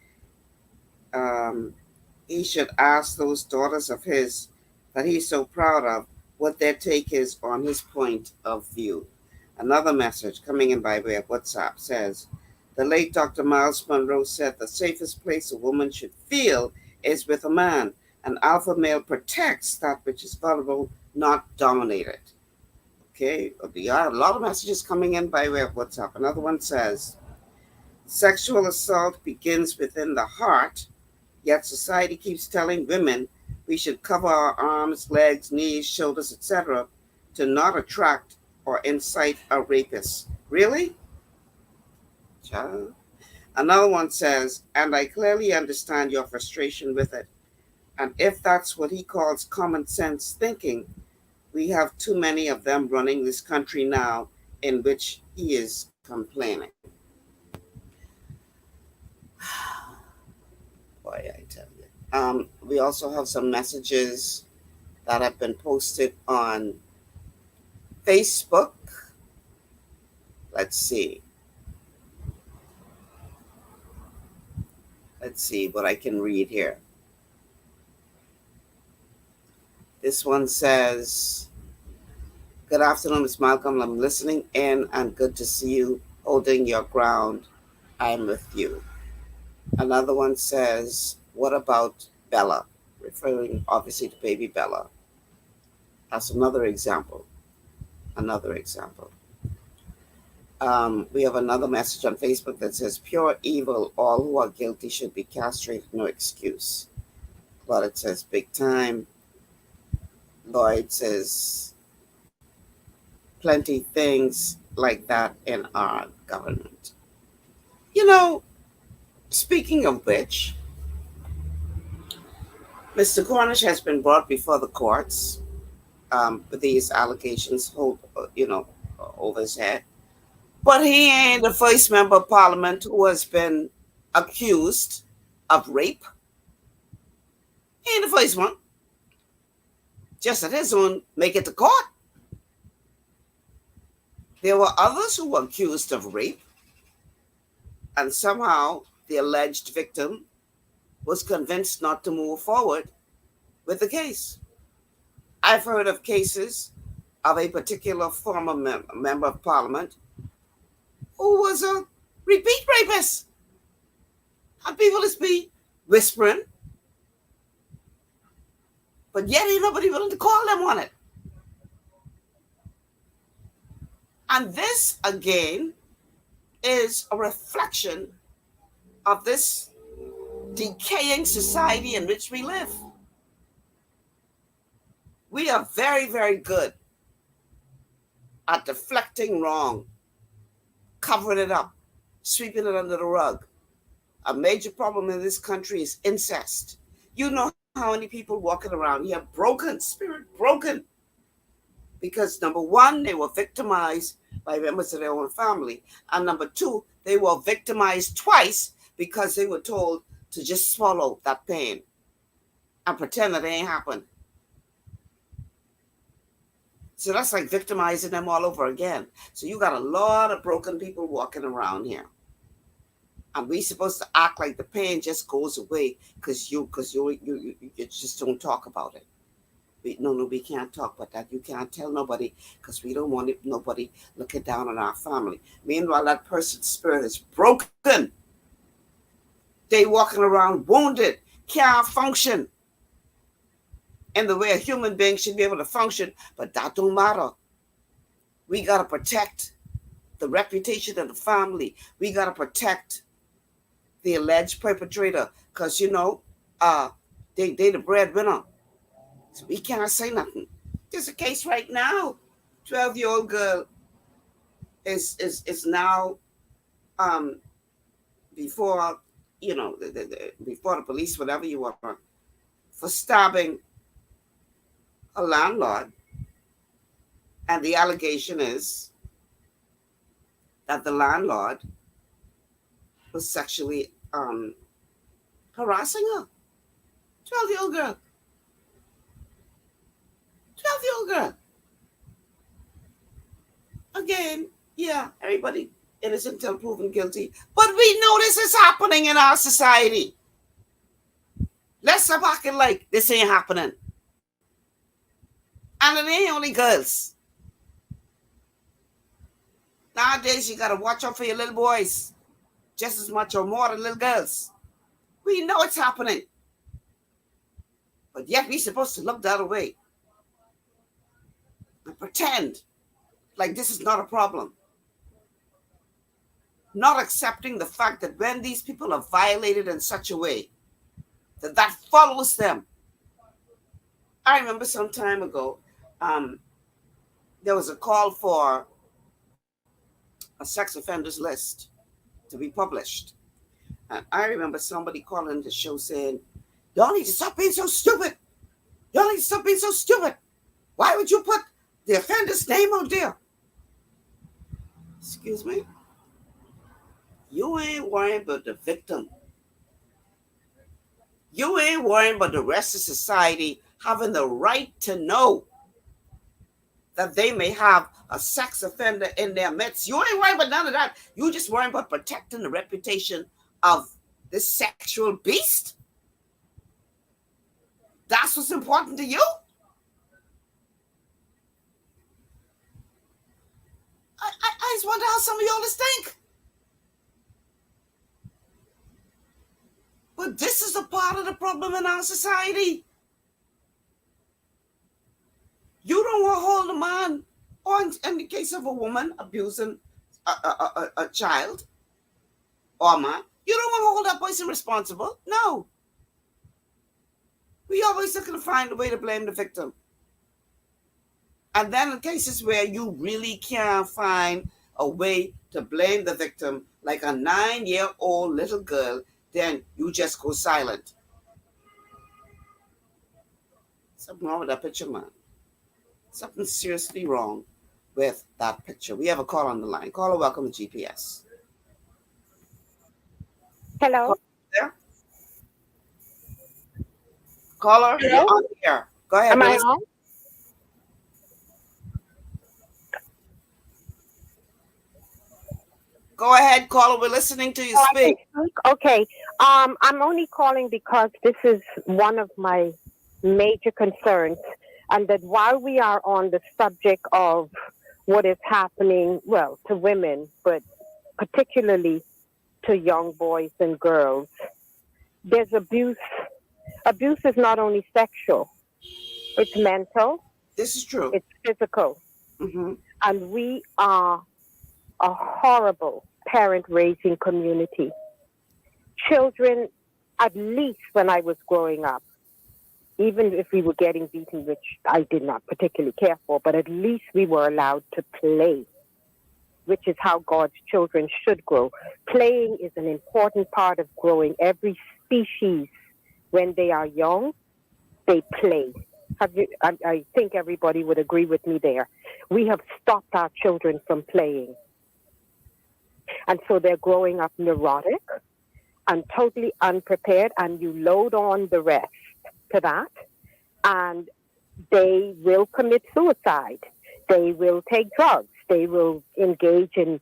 He should ask those daughters of his that he's so proud of what their take is on his point of view. Another message coming in by way of WhatsApp says, the late Dr. Miles Monroe said the safest place a woman should feel is with a man. An alpha male protects that which is vulnerable, not dominated. Okay, we got a lot of messages coming in by way of WhatsApp. Another one says, sexual assault begins within the heart, yet society keeps telling women we should cover our arms, legs, knees, shoulders, etc. to not attract or incite a rapist. Really? Child. Another one says, and I clearly understand your frustration with it. And if that's what he calls common sense thinking, we have too many of them running this country now in which he is complaining. Boy, I tell you. We also have some messages that have been posted on Facebook. Let's see what I can read here. This one says, good afternoon, Ms. Malcolm. I'm listening in and good to see you holding your ground. I'm with you. Another one says, what about Bella? Referring obviously to baby Bella. That's another example. We have another message on Facebook that says, pure evil, all who are guilty should be castrated, no excuse. Claudette says, big time. Lloyd says plenty things like that in our government. You know, speaking of which, Mr. Cornish has been brought before the courts with these allegations over his head. But he ain't the first member of parliament who has been accused of rape. He ain't the first one. Just that his one make it to court. There were others who were accused of rape, and somehow the alleged victim was convinced not to move forward with the case. I've heard of cases of a particular former member of parliament who was a repeat rapist. And people just be whispering, but yet ain't nobody willing to call them on it. And this, again, is a reflection of this decaying society in which we live. We are very, very good at deflecting wrong, covering it up, sweeping it under the rug. A major problem in this country is incest. You know how many people walking around here broken, spirit broken, because number one, they were victimized by members of their own family, and number two, they were victimized twice because they were told to just swallow that pain and pretend that it ain't happened. So that's like victimizing them all over again. So you got a lot of broken people walking around here. And we supposed to act like the pain just goes away because you just don't talk about it. No, we can't talk about that. You can't tell nobody because we don't want nobody looking down on our family. Meanwhile, that person's spirit is broken. They walking around wounded, can't function in the way a human being should be able to function, but that don't matter. We got to protect the reputation of the family. We got to protect the alleged perpetrator because, they the breadwinner. So we can't say nothing. There's a case right now. 12-year-old girl is now before, before the police, whatever you want, for stabbing a landlord. And the allegation is that the landlord was sexually harassing her. 12-year-old girl. 12-year-old girl. Again, yeah, everybody innocent until proven guilty. But we know this is happening in our society. Let's stop acting like this ain't happening. And it ain't only girls. Nowadays, you got to watch out for your little boys just as much or more than little girls. We know it's happening. But yet we're supposed to look the other way and pretend like this is not a problem. Not accepting the fact that when these people are violated in such a way, that follows them. I remember some time ago, there was a call for a sex offenders list to be published. And I remember somebody calling the show saying, y'all need to stop being so stupid. Y'all need to stop being so stupid. Why would you put the offender's name out there? Excuse me? You ain't worrying about the victim. You ain't worrying about the rest of society having the right to know that they may have a sex offender in their midst. You ain't worrying about none of that. You just worrying about protecting the reputation of this sexual beast. That's what's important to you? I just wonder how some of y'all think. But this is a part of the problem in our society. You don't want to hold a man, or in the case of a woman abusing a child or a man, you don't want to hold that person responsible. No. We always looking to find a way to blame the victim. And then in cases where you really can't find a way to blame the victim, like a 9-year-old little girl, then you just go silent. Something wrong with that picture, man. Something seriously wrong with that picture. We have a call on the line. Caller, welcome to GPS. Hello? There? Caller, Hello? you're on the air. Go ahead. Am I on? Go ahead, caller. We're listening to you speak. Okay. I'm only calling because this is one of my major concerns, and that while we are on the subject of what is happening, well, to women, but particularly to young boys and girls, there's abuse. Abuse is not only sexual, it's mental. This is true. It's physical. Mm-hmm. And we are a horrible parent-raising community. Children, at least when I was growing up, even if we were getting beaten, which I did not particularly care for, but at least we were allowed to play, which is how God's children should grow. Playing is an important part of growing. Every species, when they are young, they play. I think everybody would agree with me there. We have stopped our children from playing. And so they're growing up neurotic and totally unprepared, and you load on the rest to that, and they will commit suicide. They will take drugs. They will engage in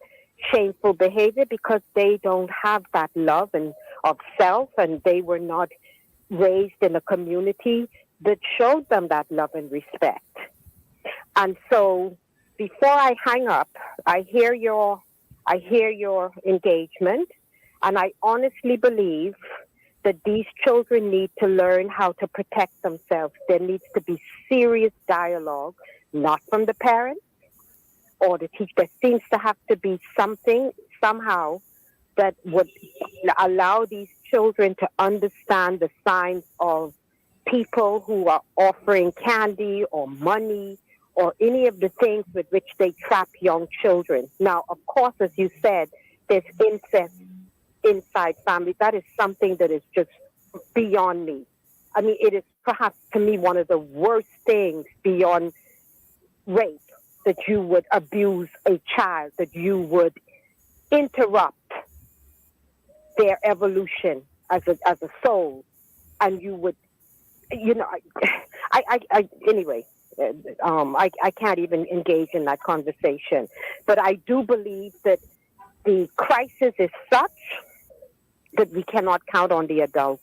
shameful behavior because they don't have that love and of self, and they were not raised in a community that showed them that love and respect. And so before I hang up, I hear your engagement, and I honestly believe that these children need to learn how to protect themselves. There needs to be serious dialogue, not from the parents or the teacher. There seems to have to be something, somehow, that would allow these children to understand the signs of people who are offering candy or money or any of the things with which they trap young children. Now, of course, as you said, there's incest inside families. That is something that is just beyond me. I mean, it is perhaps to me one of the worst things beyond rape, that you would abuse a child, that you would interrupt their evolution as a soul, and you would, anyway, I can't even engage in that conversation. But I do believe that the crisis is such that we cannot count on the adults.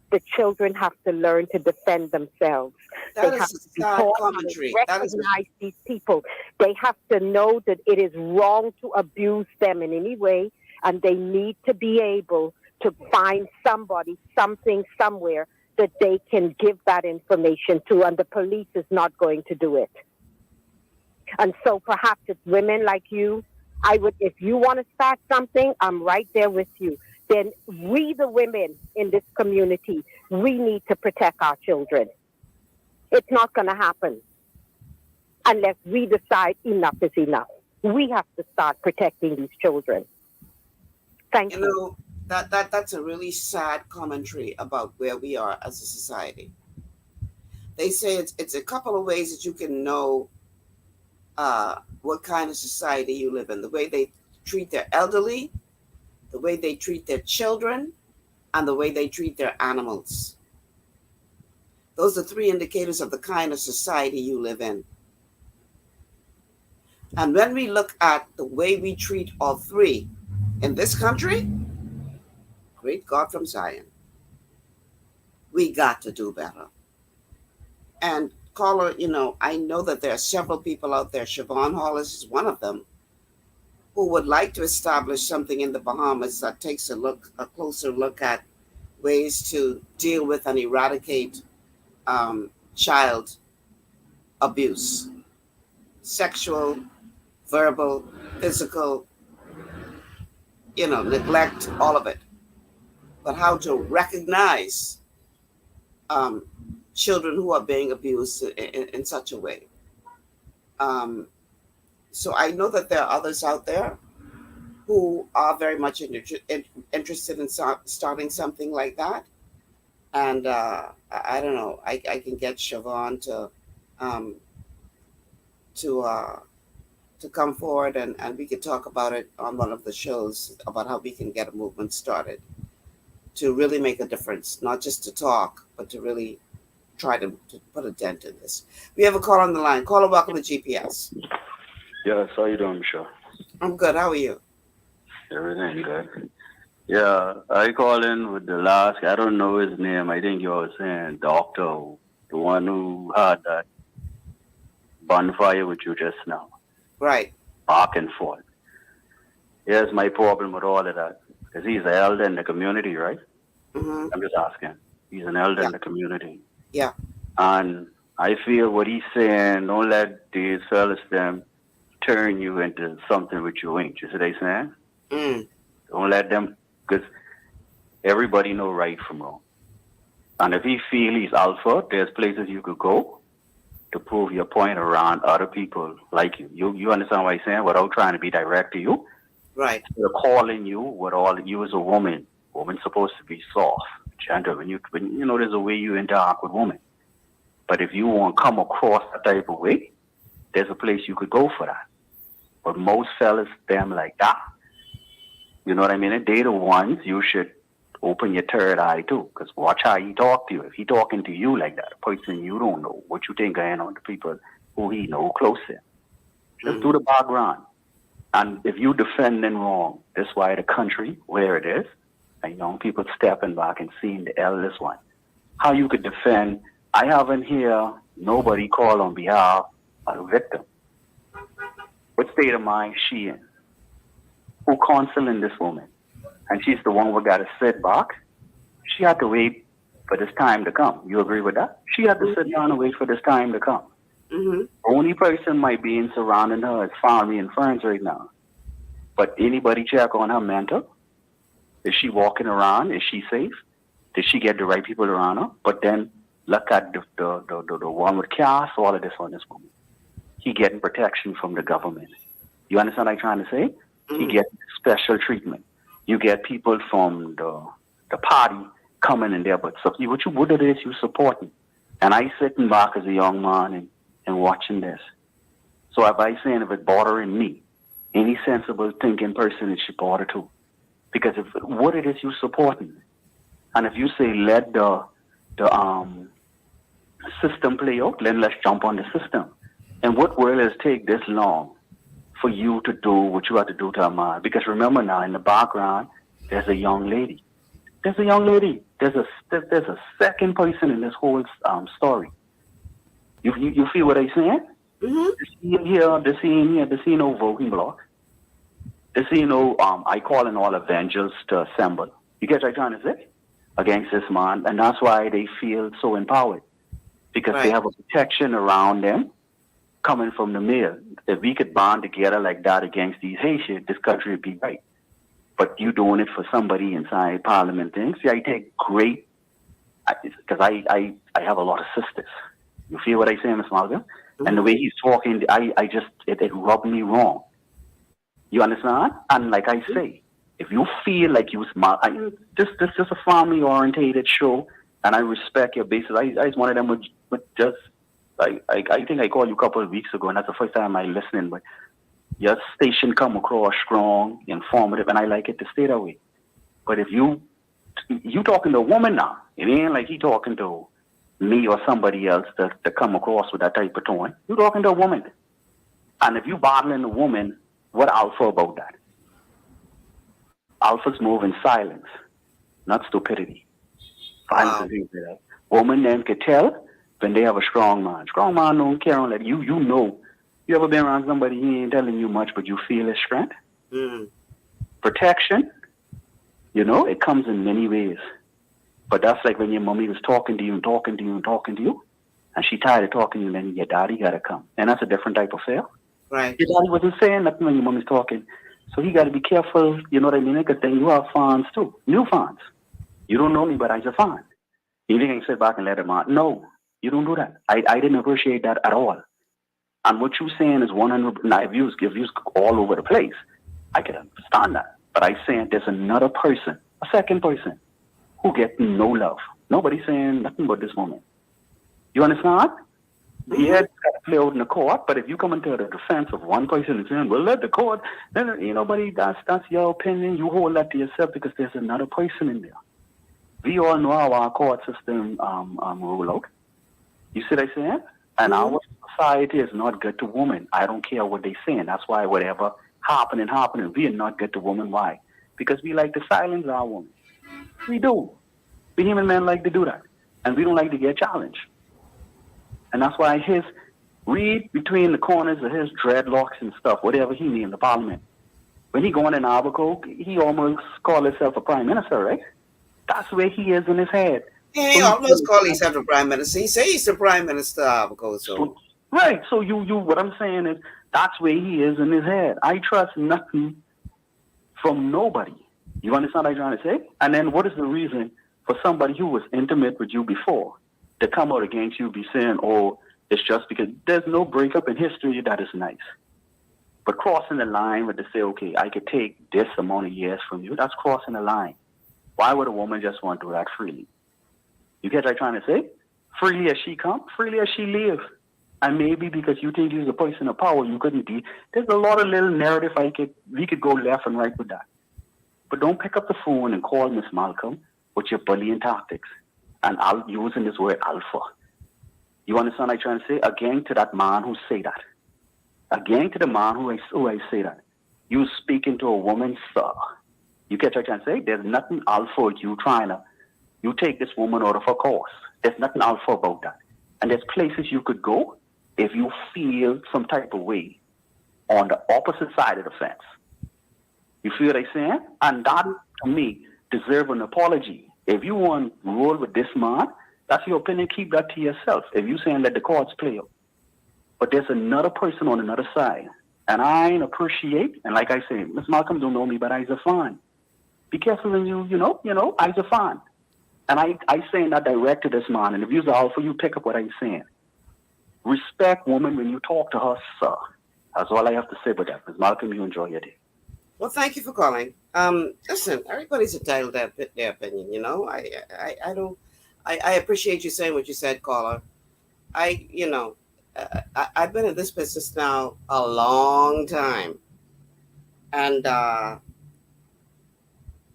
The children have to learn to defend themselves. That they is have a to be sad taught how to commentary. recognize these people. They have to know that it is wrong to abuse them in any way, and they need to be able to find somebody, something, somewhere that they can give that information to, and the police is not going to do it. And so perhaps it's women like you. I would, if you want to start something, I'm right there with you. Then we, the women in this community, we need to protect our children. It's not going to happen unless we decide enough is enough. We have to start protecting these children. Thank you. That's a really sad commentary about where we are as a society. They say it's a couple of ways that you can know what kind of society you live in. The way they treat their elderly, the way they treat their children, and the way they treat their animals. Those are 3 indicators of the kind of society you live in. And when we look at the way we treat all 3 in this country, great God from Zion, we got to do better. And caller, I know that there are several people out there, Siobhan Hollis is one of them, who would like to establish something in the Bahamas that takes a closer look at ways to deal with and eradicate child abuse, sexual, verbal, physical, neglect, all of it. But how to recognize children who are being abused in such a way. So I know that there are others out there who are very much interested in starting something like that. And I don't know, I can get Siobhan um, to to come forward, and we could talk about it on one of the shows about how we can get a movement started to really make a difference, not just to talk, but to really try to put a dent in this. We have a call on the line. Caller, welcome to GPS. Yes, how you doing, Michelle? I'm good. How are you? Everything good. Yeah, I called in with the last, I don't know his name. I think you were saying doctor, the one who had that bonfire with you just now. Right. Back and forth. Here's my problem with all of that. Because he's an elder in the community, right? Mm-hmm. I'm just asking. He's an elder in the community. Yeah. And I feel what he's saying, don't let these fellas them turn you into something which you ain't. You see what I'm saying? Mm. Don't let them, because everybody know right from wrong. And if he feel he's alpha, there's places you could go to prove your point around other people like you. You understand what I'm saying? Without trying to be direct to you. Right. They're calling you with all, you as a woman. Woman's supposed to be soft, gentle. When you know, there's a way you interact with women. But if you want to come across that type of way, there's a place you could go for that. But most fellas, them like that. You know what I mean? They the ones you should open your third eye to. Because watch how he talk to you. If he talking to you like that, a person you don't know, what you think going on to people who he know close to him. Just do the background. And if you defending wrong, that's why the country, where it is, and young people stepping back and seeing the eldest one. How you could defend, I haven't heard nobody call on behalf of the victim. What state of mind she in? Who counseling this woman? And she's the one who got to sit back. She had to wait for this time to come. You agree with that? She had to sit down and wait for this time to come. Mm-hmm. Only person might be in surrounding her is family and friends right now. But anybody check on her mental? Is she walking around? Is she safe? Did she get the right people around her? But then look at the one with cast all of this on this woman. He getting protection from the government. You understand what I'm trying to say? Mm-hmm. He get special treatment. You get people from the party coming in there, but what it is you supporting. And I sitting back as a young man and watching this. So if I saying if it's bothering me, any sensible thinking person it should bother too. Because if what it is you supporting, and if you say let the system play out, then let's jump on the system. And what will it take this long for you to do what you have to do to a man? Because remember now, in the background, there's a young lady. There's a young lady. There's a second person in this whole story. You feel what I'm saying? Mm-hmm. The scene no voting block. The scene no I calling all Avengers to assemble. You get what I'm trying to say? Against this man, and that's why they feel so empowered. Because they have a protection around them coming from the mayor. If we could bond together like that against these Haitians, this country would be right. But you doing it for somebody inside Parliament things. See, I take great, because I have a lot of sisters. You feel what I say, Ms. Malcolm? Mm-hmm. And the way he's talking, it rubbed me wrong. You understand? And like I say, if you feel like you smart, this is just a family-orientated show, and I respect your basis. I was one of them with just, I think I called you a couple of weeks ago, and that's the first time I listening, but your station come across strong, informative, and I like it to stay that way. But if you talking to a woman now, it ain't like he talking to me or somebody else to come across with that type of tone. You talking to a woman. And if you bottling a woman, what alpha about that? Alphas move in silence, not stupidity. Violence and things like that. Women then can tell when they have a strong man. Strong man don't care on that. You know. You ever been around somebody, he ain't telling you much, but you feel his strength? Mm. Protection, it comes in many ways. But that's like when your mommy was talking to you and talking to you and talking to you, and she tired of talking to you, and then your daddy got to come. And that's a different type of fear. Right. Your daddy wasn't saying nothing when your mommy's talking. So he got to be careful, you know what I mean? Because then you have fans too, new fans. You don't know me, but I'm a fan. You think I can sit back and let him out? No, you don't do that. I didn't appreciate that at all. And what you're saying is 100. Now, if you all over the place, I can understand that. But I'm saying there's another person, a second person, who gets no love. Nobody's saying nothing but this woman. You understand? Yeah, it's got to play out in the court, but if you come into the defense of one person and saying, well, let the court, then, you know, buddy, that's your opinion. You hold that to yourself because there's another person in there. We all know how our court system rule out. You see what I'm saying? And our society is not good to women. I don't care what they're saying. That's why whatever happening, we are not good to women. Why? Because we like to silence our women. We do. We human men like to do that. And we don't like to get challenged. And that's why read between the corners of his dreadlocks and stuff, whatever he need in the parliament. When he going in Albuquerque, he almost called himself a prime minister, right? That's where he is in his head. Yeah, he almost called himself a prime minister. He says he's the prime minister of Albuquerque. So. Right. So what I'm saying is that's where he is in his head. I trust nothing from nobody. You understand what I'm trying to say? And then what is the reason for somebody who was intimate with you before to come out against you, be saying, oh, it's just because there's no breakup in history that is nice. But crossing the line with to say, okay, I could take this amount of years from you, that's crossing the line. Why would a woman just want to do that freely? You get what I'm trying to say? Freely as she come, freely as she live. And maybe because you think you're a person of power, you couldn't be. There's a lot of little narrative we could go left and right with that. But don't pick up the phone and call Miss Malcolm with your bullying tactics. And I'm using this word alpha. You understand what I'm trying to say? Again to that man who say that. Again to the man who I say that. You speaking to a woman, sir. You get what I'm trying to say? There's nothing alpha with you you take this woman out of her course. There's nothing alpha about that. And there's places you could go if you feel some type of way on the opposite side of the fence. You feel what I'm saying? And that, to me, deserves an apology. If you want to roll with this man, that's your opinion. Keep that to yourself. If you're saying let the courts play out. But there's another person on another side. And I appreciate, and like I say, Miss Malcolm don't know me, but I's a fan. Be careful when you know, I's a fan. And I saying that direct to this man. And if you're alpha, you pick up what I'm saying. Respect woman when you talk to her, sir. That's all I have to say about that. Ms. Malcolm, you enjoy your day. Well, thank you for calling. Listen, everybody's entitled to their opinion, you know. I appreciate you saying what you said, caller. I've been in this business now a long time. And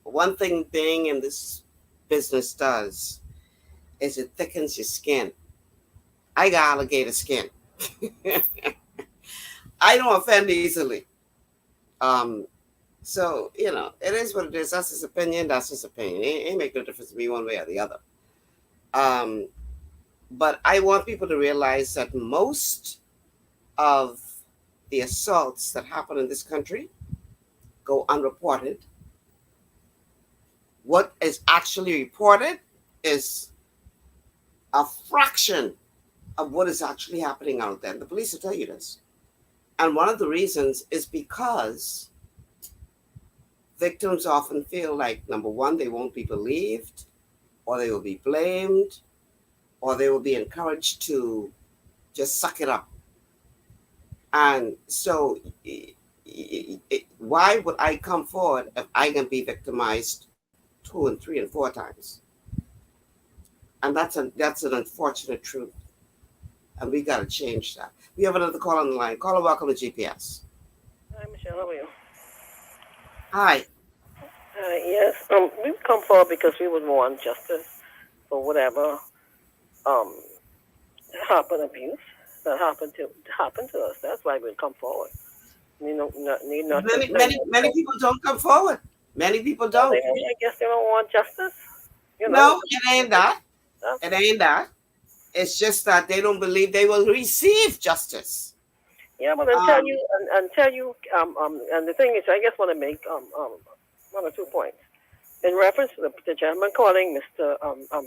one thing being in this business does is it thickens your skin. I got alligator skin. I don't offend easily. So, you know, it is what it is. That's his opinion. That's his opinion. It ain't make no difference to me one way or the other. But I want people to realize that most of the assaults that happen in this country go unreported. What is actually reported is a fraction of what is actually happening out there. And the police will tell you this. And one of the reasons is because victims often feel like, number one, they won't be believed, or they will be blamed, or they will be encouraged to just suck it up. And so why would I come forward if I can be victimized 2 and 3 and 4 times? And that's an unfortunate truth. And we got to change that. We have another call on the line. Caller, welcome to GPS. Hi, Michelle. How are you? Hi. Yes. We've come forward because we would want justice for whatever abuse that happened to us. That's why we come forward. Many people don't come forward. Many people don't. I guess they don't want justice. No, it ain't that. It ain't that. It's just that they don't believe they will receive justice. Yeah, but until you, and the thing is, I just want to make 1 or 2 points in reference to the gentleman calling Mr.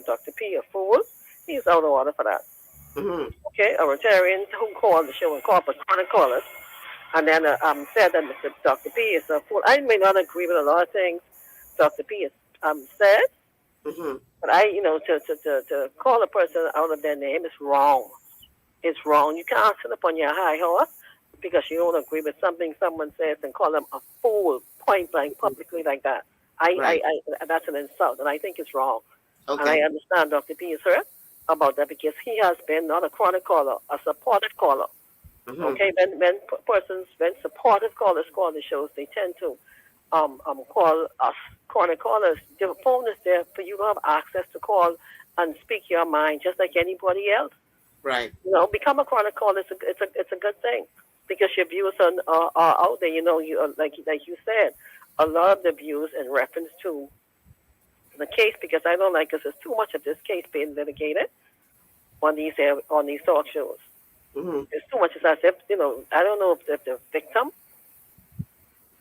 Dr. P a fool. He's out of order for that. Mm-hmm. Okay, a Rotarian who called the show and called for callers, and then said that Mr. Dr. P is a fool. I may not agree with a lot of things Dr. P has said. Mm-hmm. But to call a person out of their name is wrong. It's wrong. You can't sit up on your high horse because you don't agree with something someone says and call them a fool point blank publicly like that. Right. That's an insult, and I think it's wrong. Okay. And I understand Dr. P is hurt about that because he has been not a chronic caller, a supportive caller. Mm-hmm. Okay, when supportive callers call the shows, they tend to call us chronic callers. The phone is there for you to have access to call and speak your mind just like anybody else. Right. You know, become a chronic caller. It's a good thing because your views are out there. You know, you like you said, a lot of the views in reference to the case, because I don't like because there's too much of this case being litigated on these talk shows. Mm-hmm. There's too much. It's as if, you know, I don't know if the victim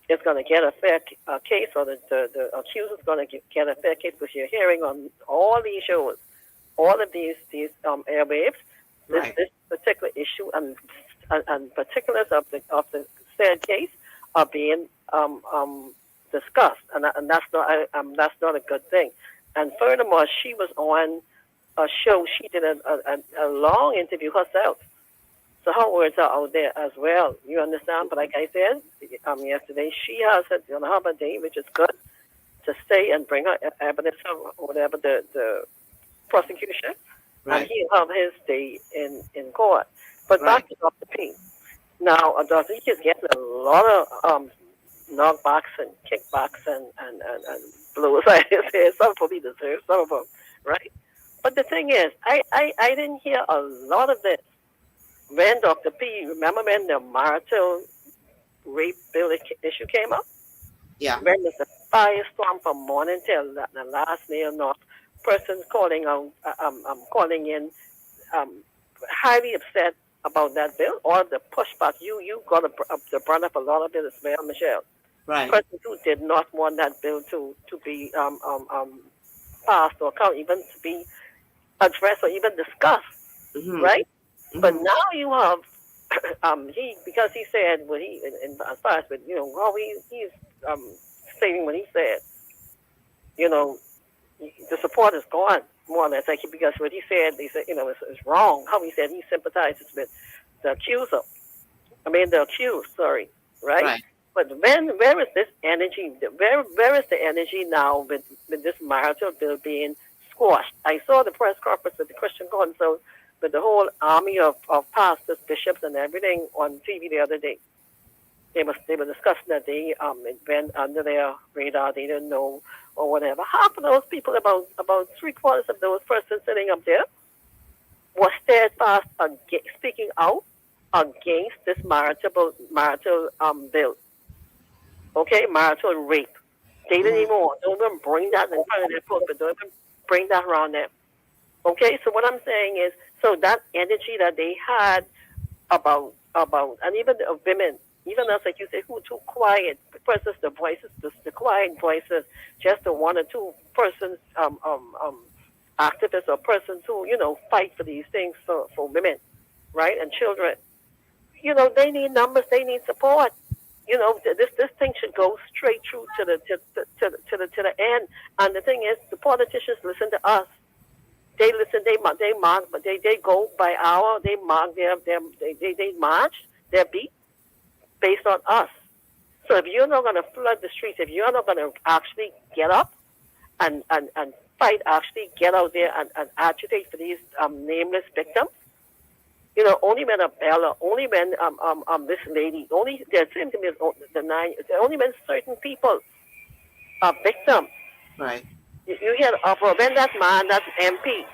is going to get a fair case or the accuser is going to get a fair case, because you're hearing on all these shows, all of these airwaves, Right. this particular issue and particulars of the said case are being discussed, and that's not a good thing. And furthermore, she was on a show. She did a long interview herself, so her words are out there as well. You understand? But like I said yesterday, she has it on her day, which is good, to stay and bring her evidence or whatever the prosecution, Right. and he'll have his day in court. But Right. back to Dr. P. Now, Dr. P is getting a lot of knockbacks and kickbacks and blows. I say some of them deserve, some of them, right? But the thing is, I didn't hear a lot of this when Dr. P. Remember when the marital rape bill issue came up? Yeah. When there's a firestorm from morning till the last day or not, persons calling out, calling in, highly upset about that bill or the pushback. You got to burn up a lot of it as well, Michelle. Right. Persons who did not want that bill to be passed or even to be addressed or even discussed, Mm-hmm. right? Mm-hmm. But now you have because he said what he as far as with, you know, how he's stating what he said, you know, the support is gone more or less, like, because what he said, you know, is wrong. How he said he sympathizes with the accuser. The accused, sorry, right? Right. But where is this energy? Where is the energy now with this marital bill being squashed? I saw the press conference with the Christian Council with the whole army of pastors, bishops, and everything on TV the other day. They were discussing that it went under their radar. They didn't know or whatever. Half of those people, about 3/4 of those persons sitting up there, were steadfast speaking out against this marital bill. Okay, marital rape. They didn't even bring that in front of their pulpit. Don't even bring that around them. Okay, so what I'm saying is, so that energy that they had about, and even the women, even us, like you say, who too quiet versus the voices, the quiet voices, just the one or two persons, activists or persons who, you know, fight for these things for women, right, and children. You know, they need numbers, they need support. You know, this thing should go straight through to the end. And the thing is, the politicians listen to us. They listen. They mark, but they go by hour. They mark they march their beat based on us. So if you're not going to flood the streets, if you're not going to actually get up and fight, actually get out there and agitate for these nameless victims. You know, only when Bella, only when this lady, only there seems to be only when certain people are victims. Right. You hear when that man, that MP,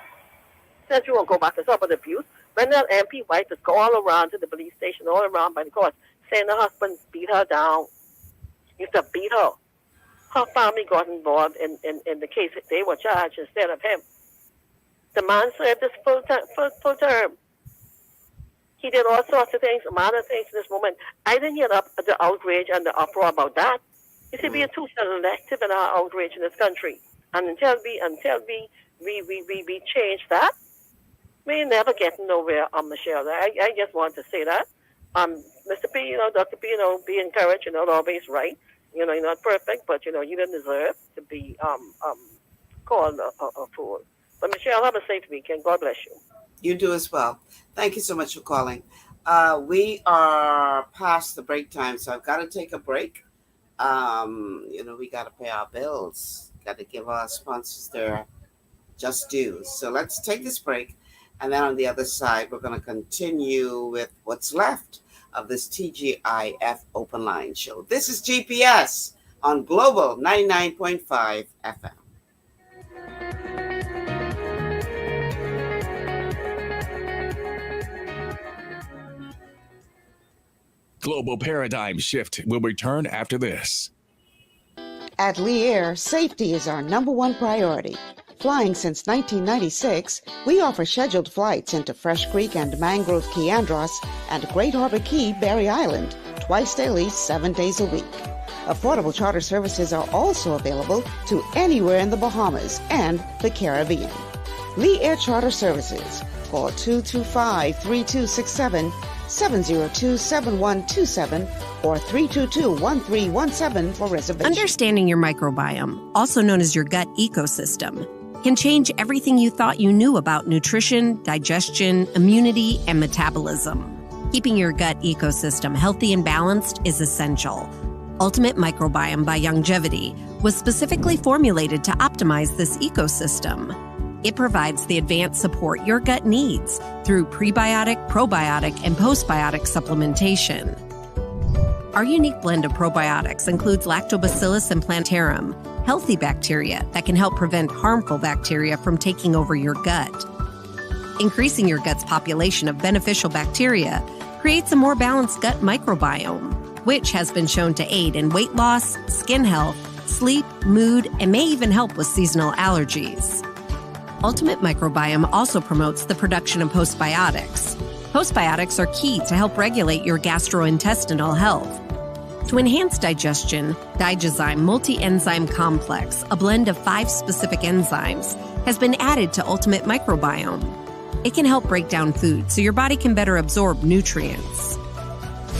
since you won't go back to talk about abuse, when that MP wife is go all around to the police station, all around by the court, saying her husband beat her down, used to beat her. Her family got involved in the case. They were charged instead of him. The man served his full term. He did all sorts of things, minor things in this moment. I didn't hear the outrage and the uproar about that. You see, we are too selective in our outrage in this country. And until we change that, we never get nowhere, Michelle. I just want to say that. Mr. P, you know, Dr. P, you know, be encouraged. You're not always right. You know, you're not perfect, but, you know, you didn't deserve to be called a fool. But, Michelle, have a safe weekend. God bless you. You do as well. Thank you so much for calling. We are past the break time, so I've got to take a break. We got to pay our bills, got to give our sponsors their just due. So let's take this break. And then on the other side, we're going to continue with what's left of this TGIF Open Line show. This is GPS on Global 99.5 FM. Global Paradigm Shift will return after this. At Lee Air, safety is our #1 priority. Flying since 1996, we offer scheduled flights into Fresh Creek and Mangrove Key Andros and Great Harbor Key, Berry Island, twice daily, 7 days a week. Affordable charter services are also available to anywhere in the Bahamas and the Caribbean. Lee Air Charter Services. Call 225-3267, 702-7127, or 322-1317 for reservations. Understanding your microbiome, also known as your gut ecosystem, can change everything you thought you knew about nutrition, digestion, immunity, and metabolism. Keeping your gut ecosystem healthy and balanced is essential. Ultimate Microbiome by Longevity was specifically formulated to optimize this ecosystem. It provides the advanced support your gut needs through prebiotic, probiotic, and postbiotic supplementation. Our unique blend of probiotics includes Lactobacillus and Plantarum, healthy bacteria that can help prevent harmful bacteria from taking over your gut. Increasing your gut's population of beneficial bacteria creates a more balanced gut microbiome, which has been shown to aid in weight loss, skin health, sleep, mood, and may even help with seasonal allergies. Ultimate Microbiome also promotes the production of postbiotics. Postbiotics are key to help regulate your gastrointestinal health. To enhance digestion, Digizyme Multi-Enzyme Complex, a blend of 5 specific enzymes, has been added to Ultimate Microbiome. It can help break down food so your body can better absorb nutrients.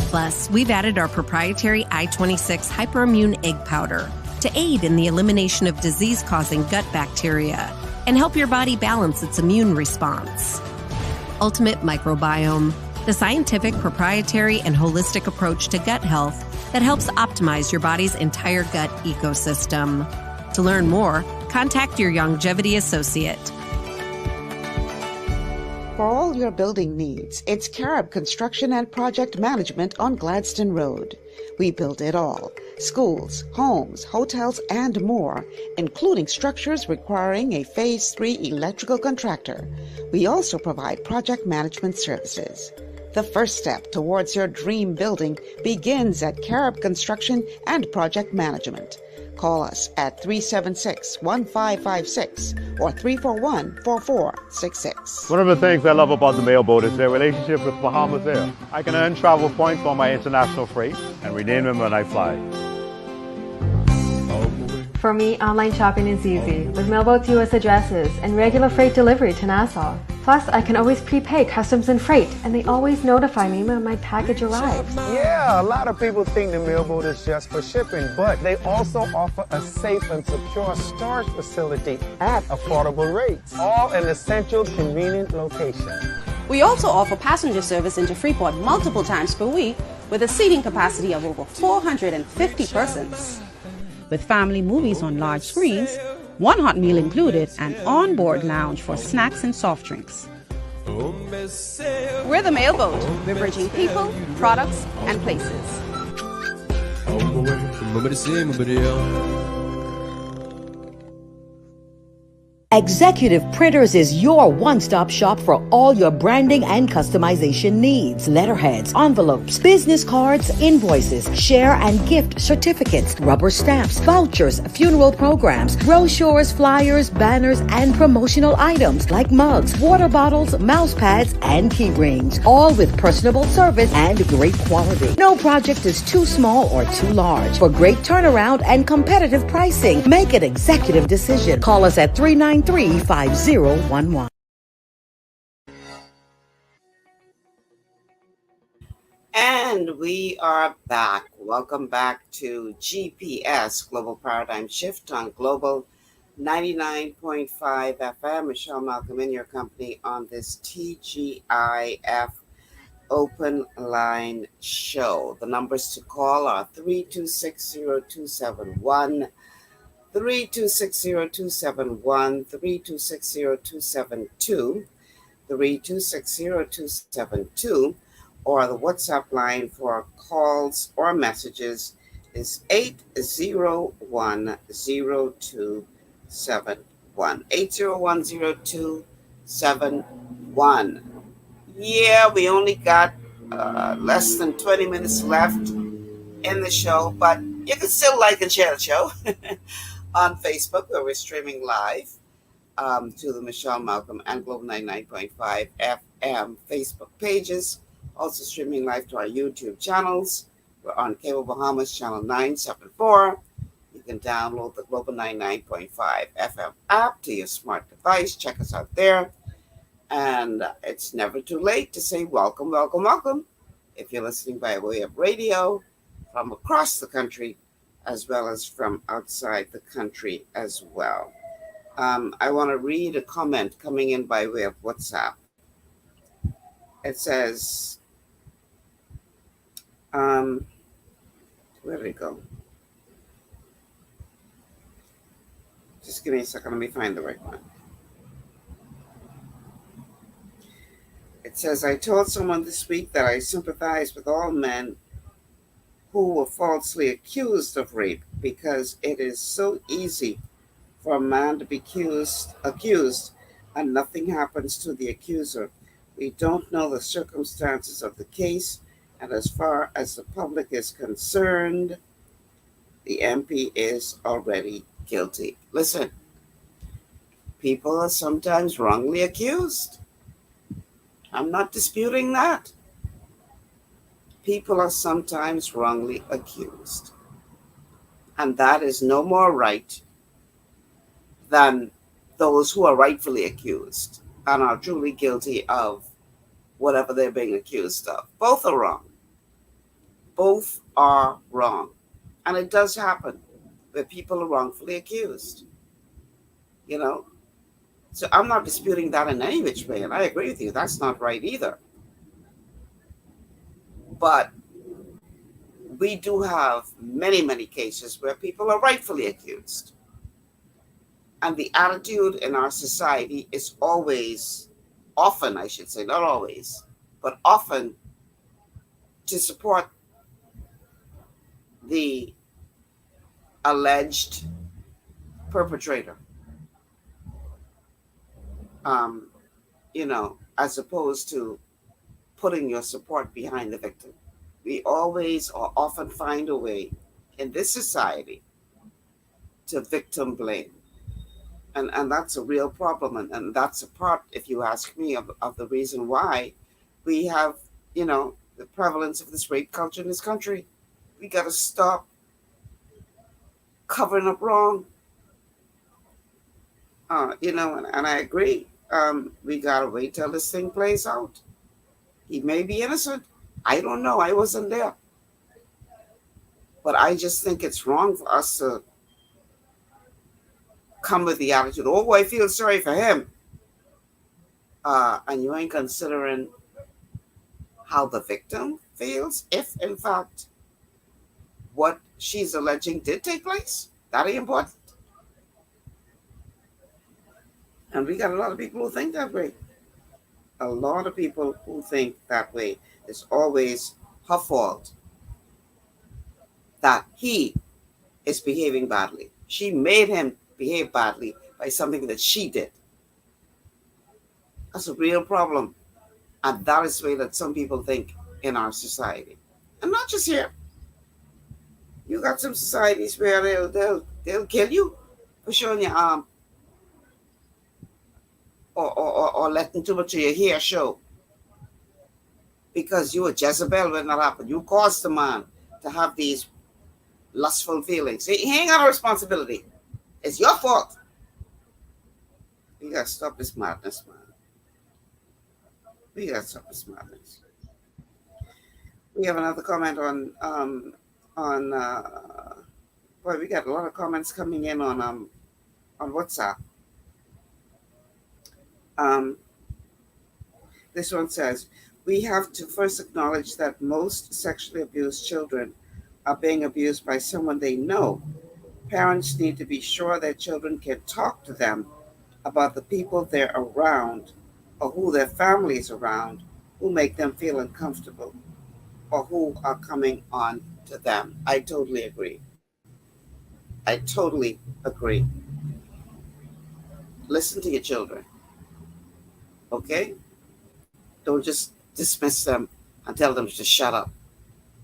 Plus, we've added our proprietary I-26 Hyperimmune Egg Powder to aid in the elimination of disease-causing gut bacteria and help your body balance its immune response. Ultimate Microbiome, the scientific, proprietary, and holistic approach to gut health that helps optimize your body's entire gut ecosystem. To learn more, contact your Longevity associate. For all your building needs, it's Carib Construction and Project Management on Gladstone Road. We build it all. Schools, homes, hotels, and more, including structures requiring a Phase 3 electrical contractor. We also provide project management services. The first step towards your dream building begins at Carib Construction and Project Management. Call us at 376-1556 or 341-4466. One of the things I love about the mailboat is their relationship with Bahamas Air. I can earn travel points on my international freight and redeem them when I fly. For me, online shopping is easy with Mailboat's U.S. addresses and regular freight delivery to Nassau. Plus, I can always prepay customs and freight, and they always notify me when my package arrives. Yeah, a lot of people think the Mailboat is just for shipping, but they also offer a safe and secure storage facility at affordable rates, all in a central, convenient location. We also offer passenger service into Freeport multiple times per week with a seating capacity of over 450 persons. With family movies on large screens, one hot meal included, and on-board lounge for snacks and soft drinks. We're the Mailboat. We're bridging people, products, and places. Executive Printers is your one-stop shop for all your branding and customization needs. Letterheads, envelopes, business cards, invoices, share and gift certificates, rubber stamps, vouchers, funeral programs, brochures, flyers, banners, and promotional items like mugs, water bottles, mouse pads, and key rings, all with personable service and great quality. No project is too small or too large. For great turnaround and competitive pricing, make an executive decision. Call us at 393-5011. And we are back. Welcome back to GPS, Global Paradigm Shift on Global 99.5 FM. Michelle Malcolm in your company on this TGIF open line show. The numbers to call are 3260271, 3260271, 3260272, 3260272, or the WhatsApp line for calls or messages is 8010271. 8010271. Yeah, we only got less than 20 minutes left in the show, but you can still like and share the show on Facebook, where we're streaming live to the Michelle Malcolm and Global 99.5 FM Facebook pages. Also streaming live to our YouTube channels. We're on Cable Bahamas channel 974. You can download the Global 99.5 FM app to your smart device. Check us out there. And it's never too late to say welcome, welcome, welcome. If you're listening by way of radio from across the country, as well as from outside the country as well. I want to read a comment coming in by way of WhatsApp. It says, where did it go? Just give me a second. Let me find the right one. It says, I told someone this week that I sympathize with all men who were falsely accused of rape because it is so easy for a man to be accused and nothing happens to the accuser. We don't know the circumstances of the case, and as far as the public is concerned, the MP is already guilty. Listen, people are sometimes wrongly accused. I'm not disputing that. People are sometimes wrongly accused. And that is no more right than those who are rightfully accused and are truly guilty of whatever they're being accused of. Both are wrong. Both are wrong. And it does happen where people are wrongfully accused. You know? So I'm not disputing that in any which way. And I agree with you. That's not right either. But we do have many, many cases where people are rightfully accused. And the attitude in our society is always, often, I should say, not always, but often to support the alleged perpetrator, as opposed to putting your support behind the victim. We always or often find a way in this society to victim blame. And that's a real problem. And that's a part, if you ask me, of the reason why we have, the prevalence of this rape culture in this country. We got to stop covering up wrong. And I agree. We got to wait till this thing plays out. He may be innocent. I don't know. I wasn't there. But I just think it's wrong for us to come with the attitude, oh, I feel sorry for him. And you ain't considering how the victim feels if, in fact, what she's alleging did take place. That ain't important. And we got a lot of people who think that way. A lot of people who think that way. It's always her fault that he is behaving badly. She made him behave badly by something that she did. That's a real problem. And that is the way that some people think in our society. And not just here. You got some societies where they'll kill you for showing your arm or letting too much of your hair show. Because you a Jezebel when that happened. You caused the man to have these lustful feelings. He ain't got a responsibility. It's your fault. We gotta stop this madness, man. We gotta stop this madness. We have another comment on boy, we got a lot of comments coming in on on WhatsApp. Um, this one says, we have to first acknowledge that most sexually abused children are being abused by someone they know. Parents need to be sure their children can talk to them about the people they're around or who their family is around who make them feel uncomfortable or who are coming on to them. I totally agree. I totally agree. Listen to your children, okay? Don't just dismiss them and tell them to shut up.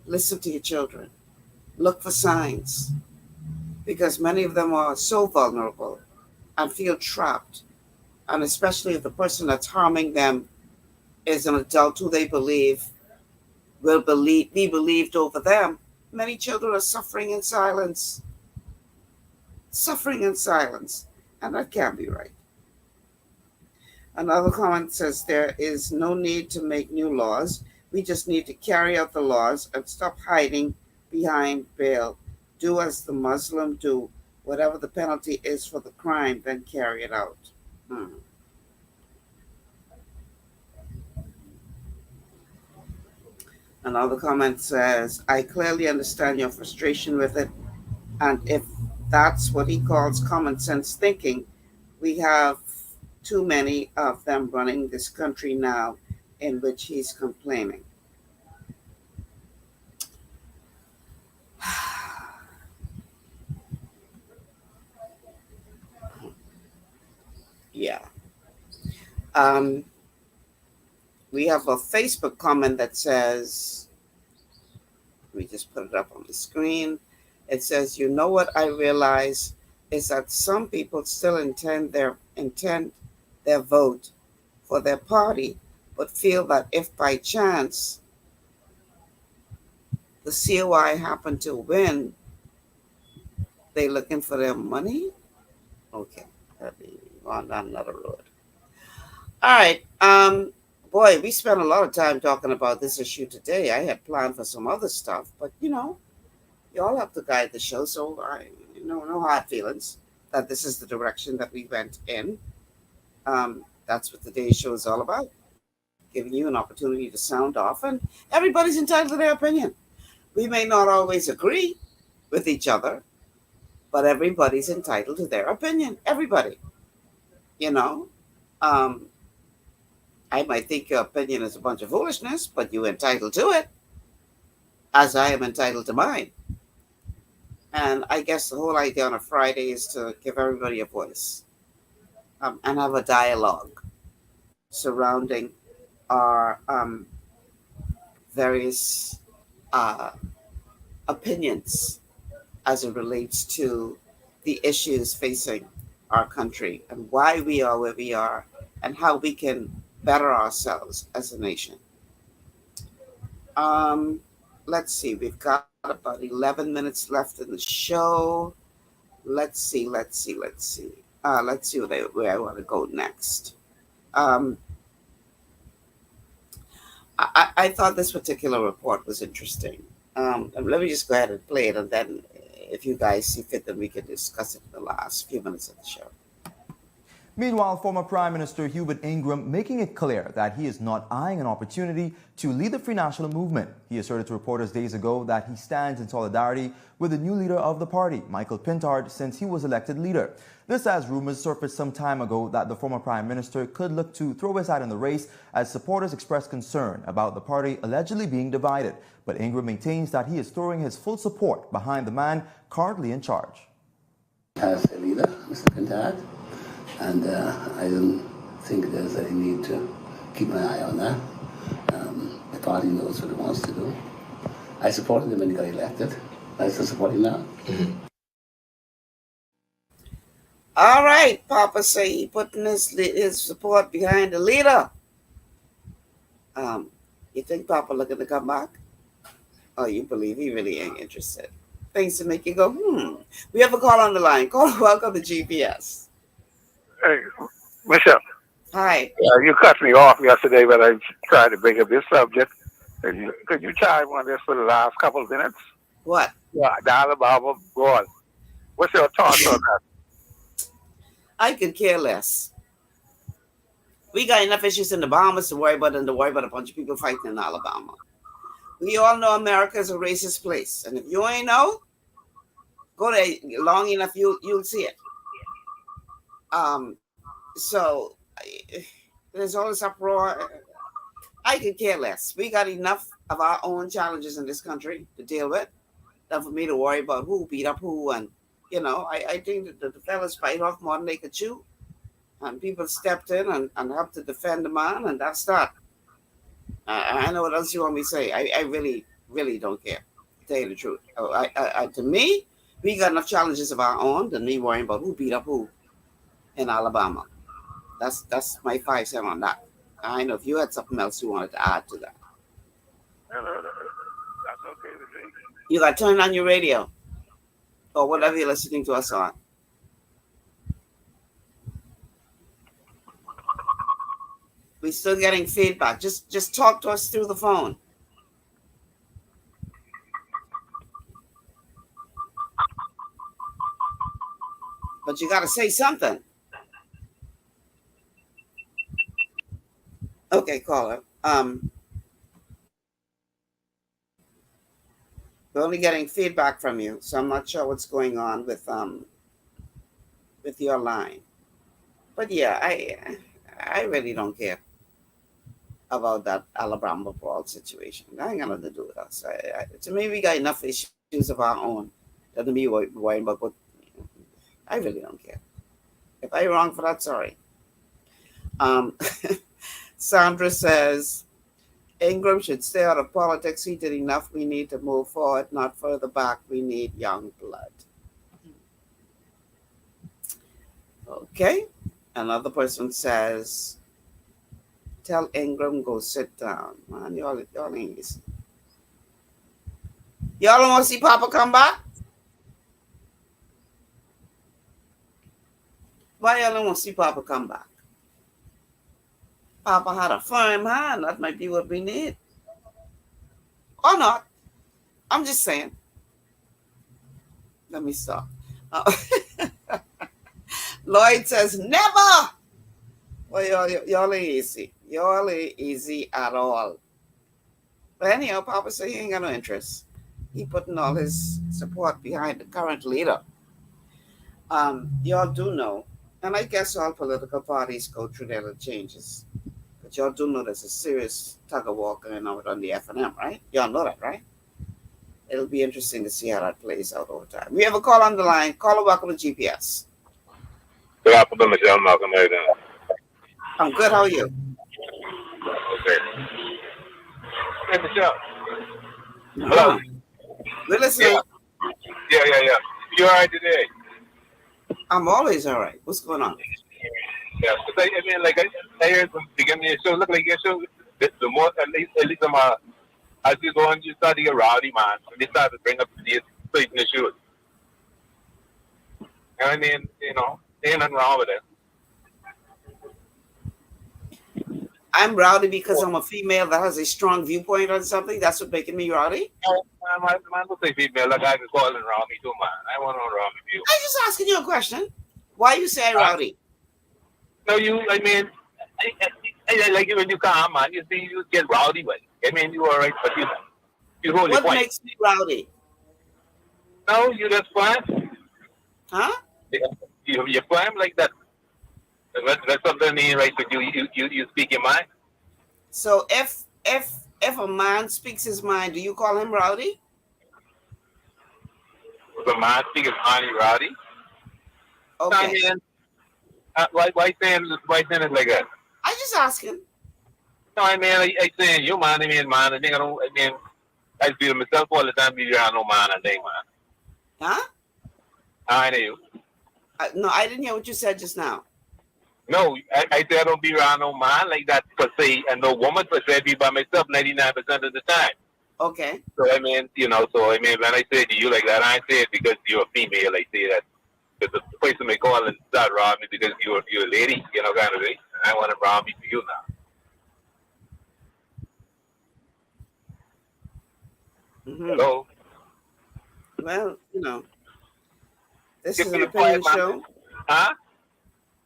Listen to your children. Look for signs because many of them are so vulnerable and feel trapped. And especially if the person that's harming them is an adult who they believe will be believed over them. Many children are suffering in silence, suffering in silence, and that can't be right. Another comment says there is no need to make new laws. We just need to carry out the laws and stop hiding behind bail. Do as the Muslim do. Whatever the penalty is for the crime, then carry it out. Hmm. Another comment says, I clearly understand your frustration with it. And if that's what he calls common sense thinking, we have too many of them running this country now in which he's complaining. Yeah. Um, we have a Facebook comment that says, let me just put it up on the screen. It says, you know what I realize is that some people still intend their vote for their party, but feel that if by chance the COI happen to win, they looking for their money. Okay, let me go on down another road. All right. Boy, we spent a lot of time talking about this issue today. I had planned for some other stuff, but you all have to guide the show, so I no hard feelings that this is the direction that we went in. That's what today's show is all about, giving you an opportunity to sound off, and everybody's entitled to their opinion. We may not always agree with each other, but everybody's entitled to their opinion. Everybody, you know. Um, I might think your opinion is a bunch of foolishness, but you're entitled to it, as I am entitled to mine. And I guess the whole idea on a Friday is to give everybody a voice, and have a dialogue surrounding our various uh, opinions as it relates to the issues facing our country and why we are where we are and how we can better ourselves as a nation. Um, let's see, we've got about 11 minutes left in the show. Let's see where I want to go next. I thought this particular report was interesting. And let me just go ahead and play it, and then if you guys see fit, then we can discuss it in the last few minutes of the show. Meanwhile, former Prime Minister Hubert Ingram making it clear that he is not eyeing an opportunity to lead the Free National Movement. He asserted to reporters days ago that he stands in solidarity with the new leader of the party, Michael Pintard, since he was elected leader. This as rumors surfaced some time ago that the former Prime Minister could look to throw his hat in the race as supporters expressed concern about the party allegedly being divided. But Ingram maintains that he is throwing his full support behind the man currently in charge. As a leader, Mr. Pintard, and I don't think there's any need to keep an eye on that. The party knows what it wants to do. I supported him when he got elected. I still support him now. All right, Papa say he putting his support behind the leader. You think Papa looking to come back? Oh, you believe he really ain't interested? Things to make you go, We have a call on the line. Welcome to GPS. Hey, Michelle. Hi. You cut me off yesterday when I tried to bring up this subject. Could you chime on this for the last couple of minutes? What? Yeah, the Alabama board. What's your thoughts on that? I could care less. We got enough issues in the Bahamas to worry about than to worry about a bunch of people fighting in Alabama. We all know America is a racist place, and if you ain't know, go there long enough, you'll see it. So there's all this uproar. I could care less. We got enough of our own challenges in this country to deal with than for me to worry about who beat up who. And I think that the fellas fight off more than they could chew, and people stepped in and helped to defend the man, and that's that. I know what else you want me to say. I really, really don't care, to tell you the truth. To me, we got enough challenges of our own than me worrying about who beat up who in Alabama. That's my 5 cents on that. I know if you had something else you wanted to add to that. No. That's okay with me. You got to turn on your radio or whatever you're listening to us on. We're still getting feedback. Just talk to us through the phone. But you got to say something. Okay, caller. We're only getting feedback from you, so I'm not sure what's going on with your line. But yeah, I really don't care about that Alabama brawl situation. That ain't got nothing to do with us. To me, we got enough issues of our own that to be worrying about. But I really don't care. If I'm wrong for that, sorry. Sandra says, Ingram should stay out of politics. He did enough. We need to move forward, not further back. We need young blood. Okay. Another person says, tell Ingram go sit down. Man, y'all ain't listening. Y'all don't want to see Papa come back? Why y'all don't want to see Papa come back? Papa had a firm hand. That might be what we need. Or not. I'm just saying. Let me stop. Lloyd says, never. Well, y'all ain't easy. Y'all ain't easy at all. But anyhow, Papa said he ain't got no interest. He putting all his support behind the current leader. Y'all do know, and I guess all political parties go through their little changes. But y'all do know there's a serious tug of war going on the FNM, right? Y'all know that, right? It'll be interesting to see how that plays out over time. We have a call on the line. Caller, welcome to GPS. Good afternoon, Michelle Malcolm. How you doing? I'm good. How are you? Okay. Hey, Michelle. Hello. We're listening. Yeah. You all right today? I'm always all right. What's going on? Yeah, because I mean, like I heard from the beginning of the show, look like your show, the more, at least as you go on, you start to get rowdy, man. When they start to bring up these certain issues. And I mean, ain't nothing wrong with it. I'm rowdy because I'm a female that has a strong viewpoint on something. That's what making me rowdy. Man, don't say female. Like I can call it rowdy too, man. I want no rowdy view. I'm just asking you a question. Why you say rowdy? No, I mean, I like it when you come, man. You see, you get rowdy with it. I mean, you all right, but you hold your point. What makes me rowdy? No, you just firm. Huh? You're firm like that. That's something mean, right? But you speak your mind. So if a man speaks his mind, do you call him rowdy? If a man speaks his mind, he's rowdy. Okay. No, why saying it like that? I just asking. No, I mean, I saying you man. I mean, I feel myself all the time. Be around no man and they man. Huh? I know you. No, I didn't hear what you said just now. No, I said I don't be around no man like that per se, and no woman per se. I be by myself 99% of the time. Okay. So I mean, when I say to you like that, I say it because you're a female. I say that because the person may call and start robbing me because you're a lady, kind of thing. I want to rob me for you now. Mm-hmm. Hello. Well, this is an opinion show. Huh?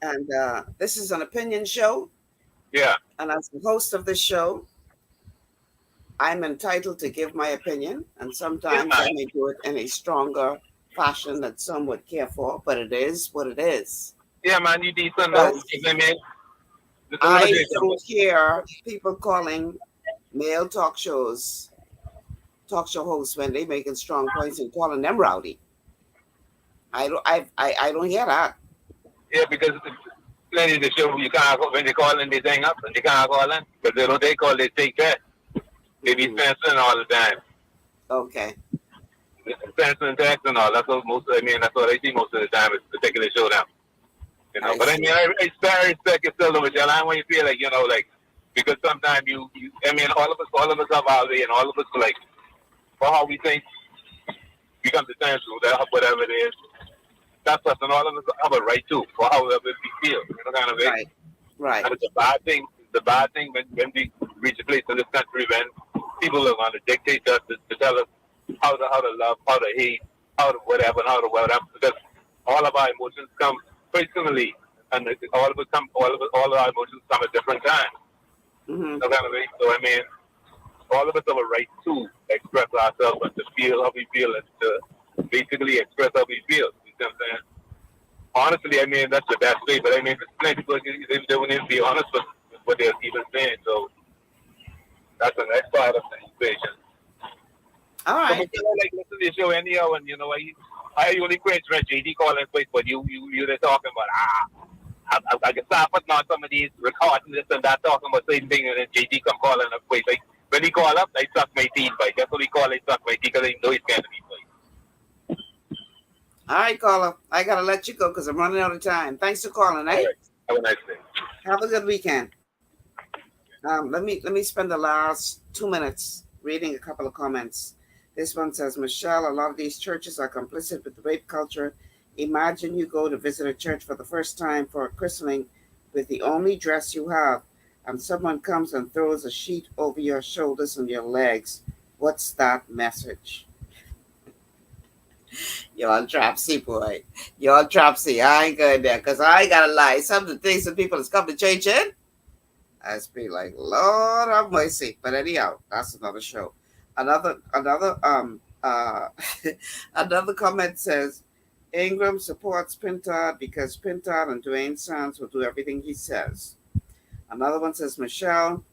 And this is an opinion show. Yeah. And as the host of this show, I'm entitled to give my opinion. And sometimes I may do it in a stronger fashion that some would care for, but it is what it is. Yeah, man, you decent though. I mean, I don't hear people calling male talk show hosts when they making strong points and calling them rowdy. I don't hear that. Yeah, because plenty of the show you can't when they call in they hang up and they can't call in because they call they take care. They be censoring all the time. Okay. Censoring text and all. That's what that's what I see most of the time is particular show now. You know, but I mean, I respect it still, Michelle. I want you to feel like, like, because sometimes you all of us have our way, and all of us, like, for how we think, we come to terms with whatever it is. That's us, and all of us have a right to, for however we feel, kind of way. Right. And it's a bad thing. It's a bad thing when we reach a place in this country when people are going to dictate us to tell us how to love, how to hate, how to whatever, and how to whatever, because all of our emotions come personally, and all of our emotions come at different times. Mm-hmm. So I mean, all of us have a right to express ourselves and to feel how we feel and to basically express how we feel. You know what I'm saying? Honestly, I mean, that's the best way. But I mean, plenty people they wouldn't even be honest with what they're even saying. So that's the next part of the equation. All right. So, like, listen to the show anyhow, and I only question when JD calling quick, but you're talking about I can stop putting on some of these recording this and that, talking about same thing, and then JD come calling up quick. Like when he call up, I suck my teeth. Like that's what he call. I suck my teeth because I know he's going to be played. All right, caller. I gotta let you go because I'm running out of time. Thanks for calling, eh? Right. Have a nice day. Have a good weekend. Let me spend the last 2 minutes reading a couple of comments. This one says, Michelle, a lot of these churches are complicit with the rape culture. Imagine you go to visit a church for the first time for a christening with the only dress you have, and someone comes and throws a sheet over your shoulders and your legs. What's that message? You're on Trapsy, boy. You're on Trapsy. I ain't going there because I ain't got to lie. Some of the things that people has come to church in, I just be like, Lord have mercy. But anyhow, that's another show. Another another comment says, Ingram supports Pintard because Pintard and Dwayne Sands will do everything he says. Another one says, Michelle,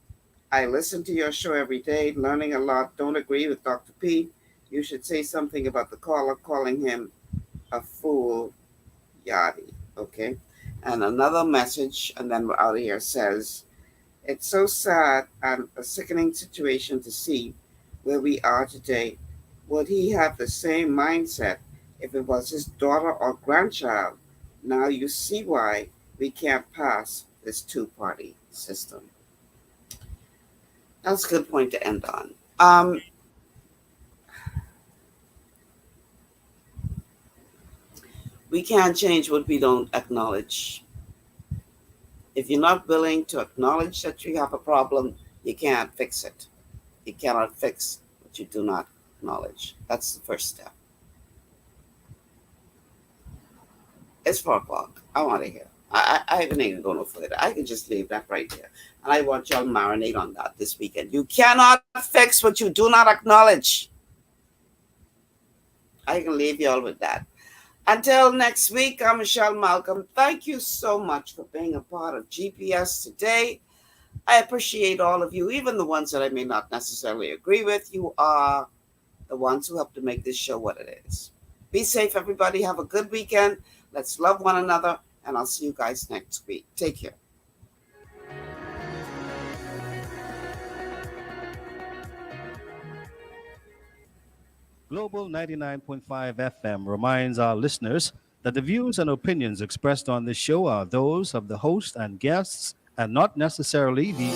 I listen to your show every day, learning a lot. Don't agree with Dr. P. You should say something about the caller calling him a fool, yachty. Okay. And another message, and then we're out of here, says, it's so sad and a sickening situation to see where we are today. Would he have the same mindset if it was his daughter or grandchild? Now you see why we can't pass this two-party system. That's a good point to end on. We can't change what we don't acknowledge. If you're not willing to acknowledge that you have a problem, you can't fix it. You cannot fix what you do not acknowledge. That's the first step. It's 4 o'clock. I want to hear. I haven't even go no further. I can just leave that right there. And I want y'all to marinate on that this weekend. You cannot fix what you do not acknowledge. I can leave y'all with that. Until next week, I'm Michelle Malcolm. Thank you so much for being a part of GPS today. I appreciate all of you, even the ones that I may not necessarily agree with. You are the ones who help to make this show what it is. Be safe, everybody. Have a good weekend. Let's love one another, and I'll see you guys next week. Take care. Global 99.5 FM reminds our listeners that the views and opinions expressed on this show are those of the host and guests and not necessarily the